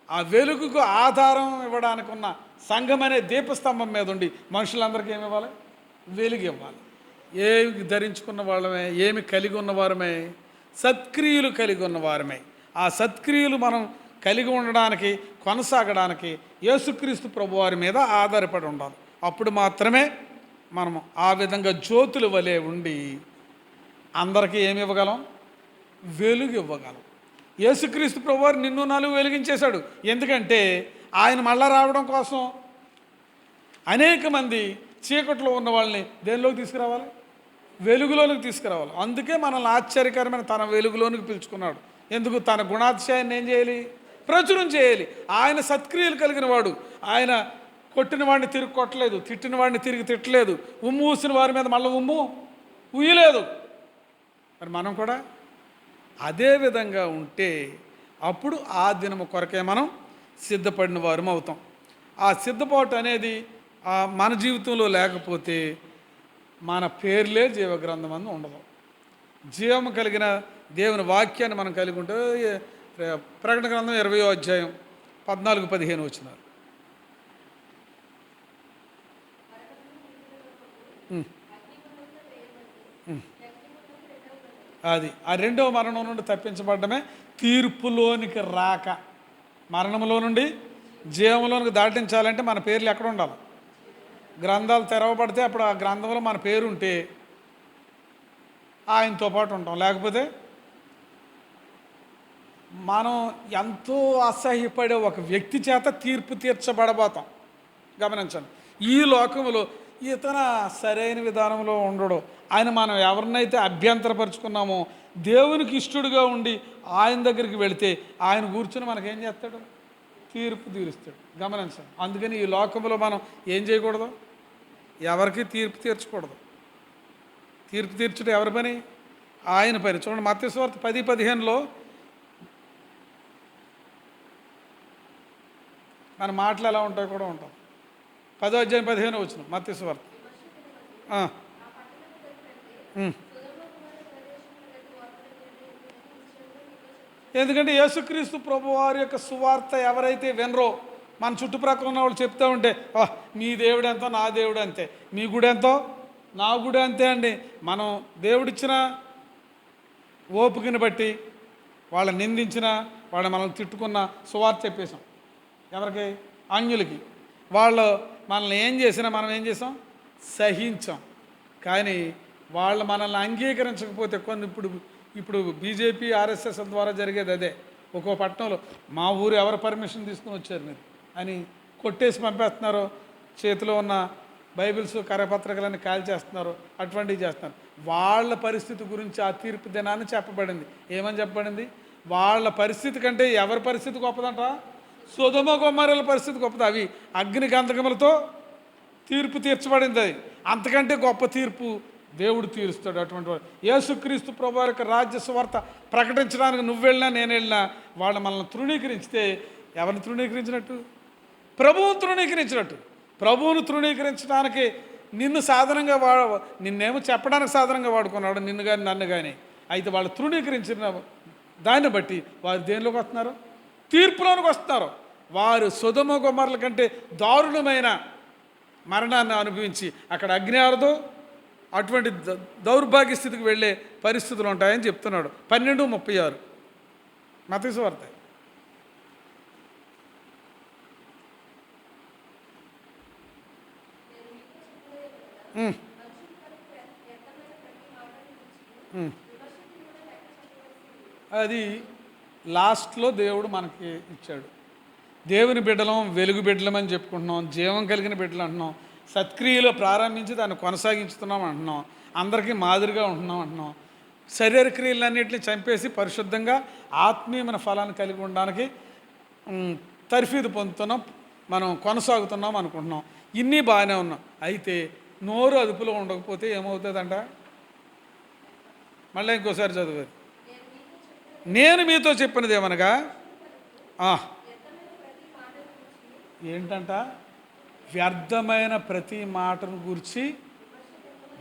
ఆ వెలుగుకు ఆధారం ఇవ్వడానికి ఉన్న సంఘం అనే దీపస్తంభం మీద ఉండి మనుషులందరికీ ఏమి ఇవ్వాలి? వెలుగు ఇవ్వాలి. ఏమి ధరించుకున్న వాళ్ళమే, ఏమి కలిగి ఉన్నవారమే? సత్క్రియలు కలిగి ఉన్నవారమే. ఆ సత్క్రియలు మనం కలిగి ఉండడానికి, కొనసాగడానికి యేసుక్రీస్తు ప్రభువారి మీద ఆధారపడి ఉండాలి. అప్పుడు మాత్రమే మనము ఆ విధంగా జ్యోతుల వలె ఉండి అందరికీ ఏమి ఇవ్వగలం? వెలుగు ఇవ్వగలం. యేసుక్రీస్తు ప్రభువారు నిన్ను నాలుగు వెలిగించేశాడు. ఎందుకంటే ఆయన మళ్ళా రావడం కోసం అనేక మంది చీకట్లో ఉన్న వాళ్ళని దేనిలోకి తీసుకురావాలి? వెలుగులోనికి తీసుకురావాలి. అందుకే మనల్ని ఆశ్చర్యకరమైన తన వెలుగులోనికి పిలుచుకున్నాడు. ఎందుకు? తన గుణాతిశయాన్ని ఏం చేయాలి? ప్రచురం చేయాలి. ఆయన సత్క్రియలు కలిగిన వాడు. ఆయన కొట్టిన వాడిని తిరిగి కొట్టలేదు, తిట్టిన వాడిని తిరిగి తిట్టలేదు, ఉమ్ము ఊసిన వారి మీద మళ్ళీ ఉమ్ము ఊయలేదు. మరి మనం కూడా అదే విధంగా ఉంటే అప్పుడు ఆ దినము కొరకే మనం సిద్ధపడిన వారం అవుతాం. ఆ సిద్ధపాటు అనేది మన జీవితంలో లేకపోతే మన పేర్లే జీవగ్రంథం అని ఉండదు. జీవము కలిగిన దేవుని వాక్యాన్ని మనం కలిగి ఉంటే ప్రకటన గ్రంథం 20వ అధ్యాయం 14-15 వచ్చినారు. అది ఆ రెండవ మరణం నుండి తప్పించబడ్డమే తీర్పులోనికి రాక. మరణంలో నుండి జీవంలోనికి దాటించాలంటే మన పేర్లు ఎక్కడ ఉండాలి? గ్రంథాలు తెరవబడితే అప్పుడు ఆ గ్రంథంలో మన పేరు ఉంటే ఆయనతో పాటు ఉంటాం. లేకపోతే మనం ఎంతో అసహ్యపడే ఒక వ్యక్తి చేత తీర్పు తీర్చబడబోతాం. గమనించండి, ఈ లోకంలో ఇతన సరైన విధానంలో ఉండడు. ఆయన మనం ఎవరినైతే అభ్యంతరపరుచుకున్నామో దేవునికి ఇష్టడుగా ఉండి ఆయన దగ్గరికి వెళితే ఆయన కూర్చుని మనకేం చేస్తాడు? తీర్పు తీరుస్తాడు. గమనించండి, అందుకని ఈ లోకంలో మనం ఏం చేయకూడదు? ఎవరికి తీర్పు తీర్చకూడదు. తీర్పు తీర్చడం ఎవరి పని? ఆయన పని. చూడండి, మత్తయి సువార్త 10:15లో మన మాటలు ఎలా ఉంటాయో కూడా ఉంటాం. 10వ అధ్యాయం 15 వచ్చిన మత్తయి సువార్త. ఎందుకంటే యేసుక్రీస్తు ప్రభువారి యొక్క సువార్త ఎవరైతే వినరో, మన చుట్టుప్రక్కల ఉన్న వాళ్ళు చెప్తూ ఉంటే మీ దేవుడు ఎంతో నా దేవుడు అంతే, మీ గుడి ఎంతో నా గుడి అంతే అండి. మనం దేవుడిచ్చిన ఓపికని బట్టి, వాళ్ళని నిందించినా, వాళ్ళని మనల్ని తిట్టుకున్న సువార్త చెప్పేశాం. ఎవరికి? అన్యులకి. వాళ్ళు మనల్ని ఏం చేసినా మనం ఏం చేసాం? సహించాం. కానీ వాళ్ళు మనల్ని అంగీకరించకపోతే ఇప్పుడు బీజేపీ ఆర్ఎస్ఎస్ ద్వారా జరిగేది అదే. ఒక్కో పట్టణంలో మా ఊరు ఎవరు పర్మిషన్ తీసుకుని వచ్చారు మీరు అని కొట్టేసి పంపేస్తున్నారు. చేతిలో ఉన్న బైబిల్స్ కరపత్రికలన్నీ కాల్ చేస్తున్నారు, అటువంటివి చేస్తున్నారు. వాళ్ళ పరిస్థితి గురించి ఆ తీర్పు దినాన్ని చెప్పబడింది. ఏమని చెప్పబడింది? వాళ్ళ పరిస్థితి కంటే ఎవరి పరిస్థితి గొప్పదంట? సొదొమ గొమొర్రాల పరిస్థితి గొప్పది. అవి అగ్ని గంధకములతో తీర్పు తీర్చబడింది. అది అంతకంటే గొప్ప తీర్పు దేవుడు తీరుస్తాడు. అటువంటి వాడు యేసుక్రీస్తు ప్రభువు యొక్క రాజ్య సువార్త ప్రకటించడానికి నువ్వు వెళ్ళినా నేను వెళ్ళినా వాళ్ళు మనల్ని తృణీకరించితే ఎవరిని తృణీకరించినట్టు? ప్రభువును తృణీకరించినట్టు. ప్రభువును తృణీకరించడానికి నిన్ను సాధనంగా నిన్నేమో చెప్పడానికి సాధనంగా వాడుకున్నాడు, నిన్ను కానీ నన్ను కానీ. అయితే వాళ్ళు తృణీకరించిన దాన్ని బట్టి వారు దేనిలోకి వస్తున్నారు? తీర్పులోనికి వస్తున్నారు. వారు సొదొమ గొమొర్రాల కంటే దారుణమైన మరణాన్ని అనుభవించి అక్కడ అగ్ని ఆరదో అటువంటి దౌర్భాగ్య స్థితికి వెళ్ళే పరిస్థితులు ఉంటాయని చెప్తున్నాడు. 12:36 మత్తయి సువార్త. అది లాస్ట్లో దేవుడు మనకి ఇచ్చాడు. దేవుని బిడ్డలం, వెలుగు బిడ్డలమని చెప్పుకుంటున్నాం, జీవం కలిగిన బిడ్డలు అంటున్నాం, సత్క్రియలో ప్రారంభించి దాన్ని కొనసాగించుతున్నాం అంటున్నాం, అందరికీ మాదిరిగా ఉంటున్నాం అంటున్నాం. శరీర క్రియలన్నింటినీ చంపేసి పరిశుద్ధంగా ఆత్మీయమైన ఫలాన్ని కలిగి ఉండడానికి తర్ఫీదు పొందుతున్నాం, మనం కొనసాగుతున్నాం అనుకుంటున్నాం. ఇన్ని బాగానే ఉన్నాం. అయితే నోరు అదుపులో ఉండకపోతే ఏమవుతుందంట? మళ్ళీ ఇంకోసారి చదువు. నేను మీతో చెప్పినది ఏమనగా ఏంటంట? వ్యర్థమైన ప్రతి మాటను గురించి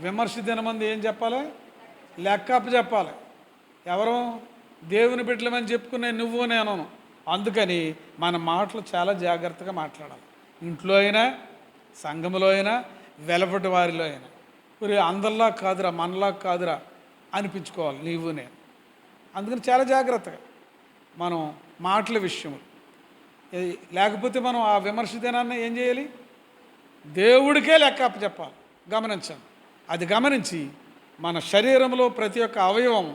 విమర్శ దినమంది ఏం చెప్పాలి? లెక్కప్ప చెప్పాలి. ఎవరు? దేవుని బిడ్డలమని చెప్పుకునే నువ్వు నేను. అందుకని మన మాటలు చాలా జాగ్రత్తగా మాట్లాడాలి. ఇంట్లో అయినా, సంఘంలో అయినా, వెలపటి వారిలో అయినా. అందరిలా కాదురా, మనలా కాదురా అనిపించుకోవాలి నీవు నేను. అందుకని చాలా జాగ్రత్తగా మనం మాటల విషయము. లేకపోతే మనం ఆ విమర్శ దినాన్ని ఏం చేయాలి? దేవుడికే లెక్క చెప్పాలి. గమనించాలి. అది గమనించి మన శరీరంలో ప్రతి ఒక్క అవయవం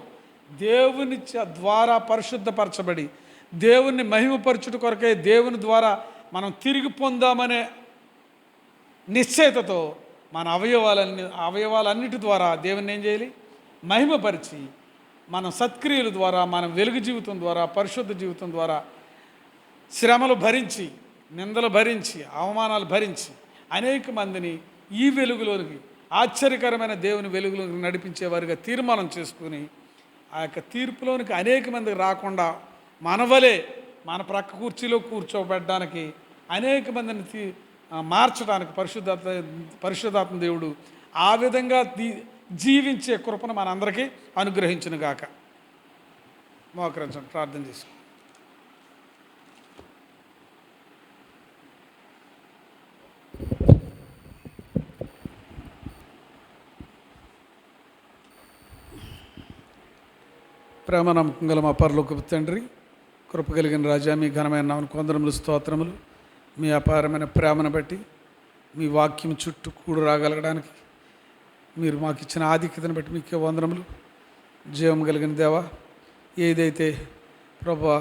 దేవుని ద్వారా పరిశుద్ధపరచబడి దేవుణ్ణి మహిమపరచుట కొరకే దేవుని ద్వారా మనం తిరిగి పొందామనే నిశ్చయితతో మన అవయవాలన్నిటి ద్వారా దేవుణ్ణి ఏం చేయాలి? మహిమపరిచి మన సత్క్రియల ద్వారా, మన వెలుగు జీవితం ద్వారా, పరిశుద్ధ జీవితం ద్వారా శ్రమలు భరించి, నిందలు భరించి, అవమానాలు భరించి అనేక మందిని ఈ వెలుగులోనికి, ఆశ్చర్యకరమైన దేవుని వెలుగులోకి నడిపించేవారిగా తీర్మానం చేసుకుని ఆ యొక్క తీర్పులోనికి అనేక మందికి రాకుండా మనవలే మన ప్రక్క కుర్చీలో కూర్చోబెట్టడానికి, అనేక మందిని మార్చడానికి పరిశుద్ధాత్మ దేవుడు ఆ విధంగా జీవించే కృపను మనందరికీ అనుగ్రహించును గాక. మోకరించండి, ప్రార్థన చేసుకోండి. ప్రేమ నమ్మకం గల మా పరలోకపు తండ్రి, కృప కలిగిన రాజా, మీ ఘనమైన నామమునకు వందనములు, స్తోత్రములు. మీ అపారమైన ప్రేమను బట్టి మీ వాక్యం చుట్టూ కూడు రాగలగడానికి మీరు మాకు ఇచ్చిన ఆధిక్యతను బట్టి మీకే వందనములు. జీవం కలిగిన దేవా, ఏదైతే ప్రభువా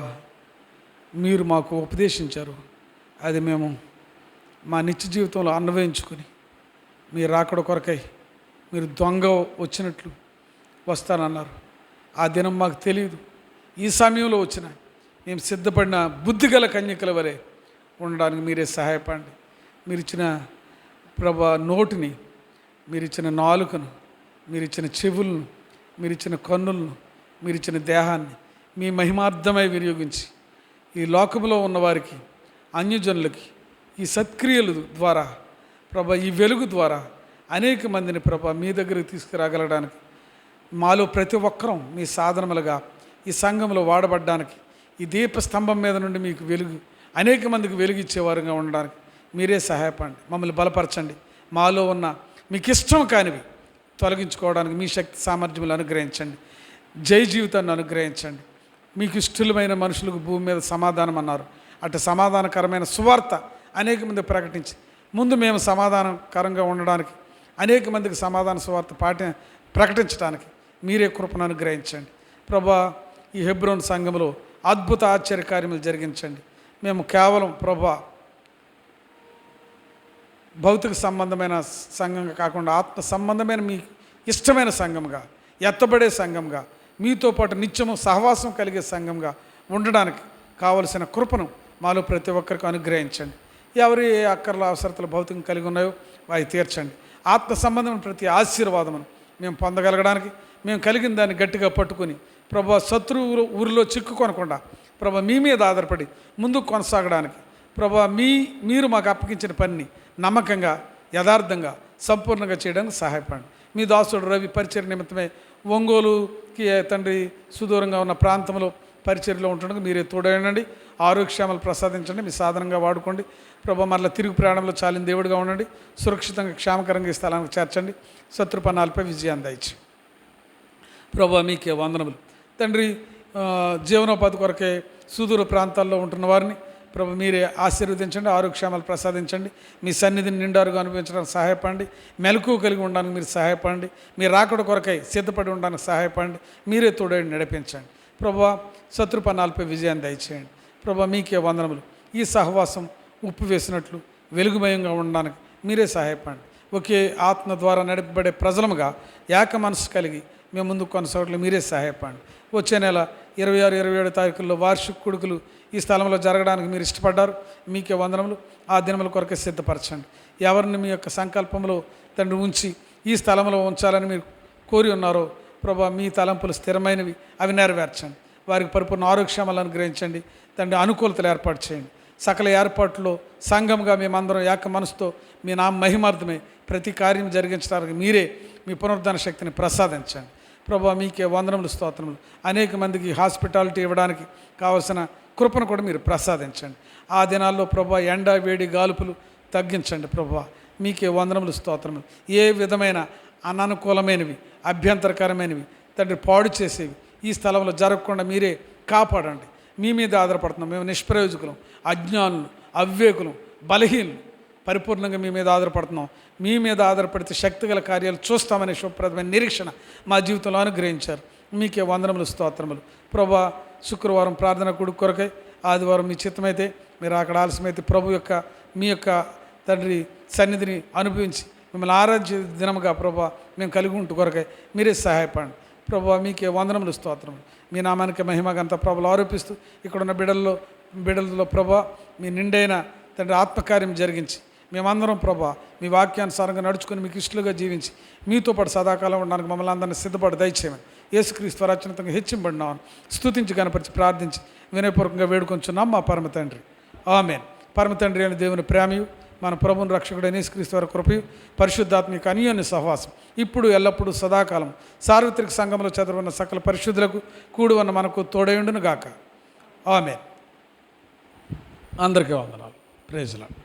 మీరు మాకు ఉపదేశించారో అది మేము మా నిత్య జీవితంలో అన్వయించుకొని మీ రాకడ కొరకై మీరు దొంగ వచ్చినట్లు వస్తానన్నారు. ఆ దినం మాకు తెలియదు. ఈ సమయంలో వచ్చిన మేము సిద్ధపడిన బుద్ధిగల కన్యకల వలె ఉండడానికి మీరే సహాయపడండి. మీరిచ్చిన ప్రభా నోటిని, మీరిచ్చిన నాలుకను, మీరిచ్చిన చెవులను, మీరిచ్చిన కన్నులను, మీరిచ్చిన దేహాన్ని మీ మహిమార్థమై వినియోగించి ఈ లోకంలో ఉన్నవారికి, అన్యజనులకి ఈ సత్క్రియల ద్వారా ప్రభా, ఈ వెలుగు ద్వారా అనేక మందిని ప్రభా మీ దగ్గరికి తీసుకురాగలడానికి మాలో ప్రతి ఒక్కరం మీ సాధనములుగా ఈ సంఘంలో వాడబడ్డానికి, ఈ దీపస్తంభం మీద నుండి మీకు వెలుగు అనేక మందికి వెలుగిచ్చేవారుగా ఉండడానికి మీరే సహాయపడండి. మమ్మల్ని బలపరచండి. మాలో ఉన్న మీకు ఇష్టం కానివి తొలగించుకోవడానికి మీ శక్తి సామర్థ్యములు అనుగ్రహించండి. జై జీవితాన్ని అనుగ్రహించండి. మీకు ఇష్టమైన మనుషులకు భూమి మీద సమాధానం అన్నారు. అటు సమాధానకరమైన సువార్త అనేక మంది ప్రకటించి ముందు మేము సమాధానకరంగా ఉండడానికి, అనేక మందికి సమాధాన సువార్త ప్రకటించడానికి మీరే కృపను అనుగ్రహించండి ప్రభా. ఈ హెబ్రోన్ సంఘంలో అద్భుత ఆశ్చర్యకార్యములు జరిగించండి. మేము కేవలం ప్రభా భౌతిక సంబంధమైన సంఘంగా కాకుండా ఆత్మ సంబంధమైన మీకు ఇష్టమైన సంఘంగా, ఎత్తబడే సంఘంగా, మీతో పాటు నిత్యము సహవాసం కలిగే సంఘంగా ఉండడానికి కావలసిన కృపను మాలో ప్రతి ఒక్కరికి అనుగ్రహించండి. ఎవరి అక్కర్ల అవసరతలు భౌతికం కలిగి ఉన్నాయో అవి తీర్చండి. ఆత్మ సంబంధమైన ప్రతి ఆశీర్వాదమును మేము పొందగలగడానికి మేము కలిగిన దాన్ని గట్టిగా పట్టుకొని ప్రభా శత్రువులు ఊరిలో చిక్కుకొనకుండా ప్రభా మీ మీద ఆధారపడి ముందుకు కొనసాగడానికి ప్రభా మీరు మాకు అప్పగించిన పనిని నమ్మకంగా, యథార్థంగా, సంపూర్ణంగా చేయడానికి సహాయపడండి. మీ దాసుడు రవి పరిచర్య నిమిత్తమే ఒంగోలుకి తండ్రి సుదూరంగా ఉన్న ప్రాంతంలో పరిచర్యలో ఉంటుండగా మీరే తోడైనండి. ఆరోగ్యక్షేమాలు ప్రసాదించండి. మీ సాధనంగా వాడుకోండి ప్రభా. మరలా తిరుగు ప్రయాణంలో చాలిన దేవుడిగా ఉండండి. సురక్షితంగా క్షేమకరంగా ఈ స్థలానికి చేర్చండి. శత్రుపన్నాలపై విజయాన్ని దయచి ప్రభా మీకే వందనములు తండ్రి. జీవనోపాధి కొరకే సుదూర ప్రాంతాల్లో ఉంటున్న వారిని ప్రభు మీరే ఆశీర్వదించండి. ఆరోగ్యక్షేమాలు ప్రసాదించండి. మీ సన్నిధిని నిండారుగా అనుభవించడానికి సహాయపడండి. మెలకువ కలిగి ఉండడానికి మీరు సహాయపడండి. మీ రాకడ కొరకై సిద్ధపడి ఉండడానికి సహాయపడండి. మీరే తోడేడి నడిపించండి ప్రభా. శత్రుపన్నాలపై విజయాన్ని దయచేయండి ప్రభా. మీకే వందనములు. ఈ సహవాసం ఉప్పు వేసినట్లు వెలుగుమయంగా ఉండడానికి మీరే సహాయపడండి. ఒకే ఆత్మ ద్వారా నడిపబడే ప్రజలముగా ఏక మనసు కలిగి మేము ముందుకు కొనసాగట్లు మీరే సహాయపడండి. వచ్చే నెల 26, 27 తారీఖుల్లో వార్షిక కొడుకులు ఈ స్థలంలో జరగడానికి మీరు ఇష్టపడ్డారు. మీకే వందనములు. ఆ దినముల కొరకే సిద్ధపరచండి. ఎవరిని మీ యొక్క సంకల్పంలో తండ్రి ఉంచి ఈ స్థలంలో ఉంచాలని మీరు కోరి ఉన్నారో ప్రభా మీ తలంపులు స్థిరమైనవి, అవి నెరవేర్చండి. వారికి పరిపూర్ణ ఆరోగ్యక్షేమాలు అనుగ్రహించండి తండ్రి. అనుకూలతలు ఏర్పాటు చేయండి. సకల ఏర్పాట్లో సంఘంగా మేమందరం ఏక మనసుతో మీ నామ మహిమార్థమై ప్రతి కార్యం జరిగించడానికి మీరే మీ పునరుద్ధరణ శక్తిని ప్రసాదించండి ప్రభా. మీకే వందనములు, స్తోత్రములు. అనేక మందికి హాస్పిటాలిటీ ఇవ్వడానికి కావలసిన కృపను కూడా మీరు ప్రసాదించండి. ఆ దినాల్లో ప్రభా ఎండ వేడి గాలుపులు తగ్గించండి ప్రభా. మీకే వందనములు, స్తోత్రములు. ఏ విధమైన అననుకూలమైనవి, అభ్యంతరకరమైనవి తండ్రి పాడు చేసేవి ఈ స్థలంలో జరగకుండా మీరే కాపాడండి. మీ మీద ఆధారపడుతున్నాం. మేము నిష్ప్రయోజకులం, అజ్ఞానులు, అవివేకులం, బలహీనులు. పరిపూర్ణంగా మీ మీద ఆధారపడుతున్నాం. మీ మీద ఆధారపడితే శక్తిగల కార్యాలు చూస్తామనే శుభప్రదమైన నిరీక్షణ మా జీవితంలో అనుగ్రహించారు. మీకే వందనములు, స్తోత్రములు ప్రభా. శుక్రవారం ప్రార్థన కొడుకు కొరకై, ఆదివారం మీ చిత్తమైతే మీరు అక్కడ ఆలస్యమైతే ప్రభు యొక్క మీ యొక్క తండ్రి సన్నిధిని అనుభవించి మిమ్మల్ని ఆరాధ్య దినముగా ప్రభా మేము కలిగి ఉంటూ కొరకై మీరే సహాయపడండి ప్రభా. మీకే వందనములు, స్తోత్రములు. మీ నామానికి మహిమగంత ప్రభులు ఆరోపిస్తూ ఇక్కడున్న బిడ్డలలో ప్రభా మీ నిండైన తండ్రి ఆత్మకార్యం జరిగించి మేమందరం ప్రభా మీ వాక్యానుసారంగా నడుచుకుని మీకు ఇష్టలుగా జీవించి మీతో పాటు సదాకాలం ఉండడానికి మమ్మల్ని అందరినీ సిద్ధపడి దయచేయమని యేసుక్రీస్తు అత్యున్నతంగా హెచ్చింపడినామని స్తుతించి కనపరిచి ప్రార్థించి వినయపూర్వకంగా వేడుకొంచున్నాం మా పరమ తండ్రి. ఆమేన్. పరమ తండ్రి అని దేవుని ప్రేమయు మన ప్రభుని రక్షకుడైన యేసుక్రీస్తు వారి కృపయు పరిశుద్ధాత్మిక అన్యోన్య సహవాసం ఇప్పుడు ఎల్లప్పుడూ సదాకాలం సార్వత్రిక సంఘంలో చదువున్న సకల పరిశుద్ధులకు కూడి ఉన్న మనకు తోడయుండును గాక. ఆమేన్. అందరికీ వందనాలు. Praise lord.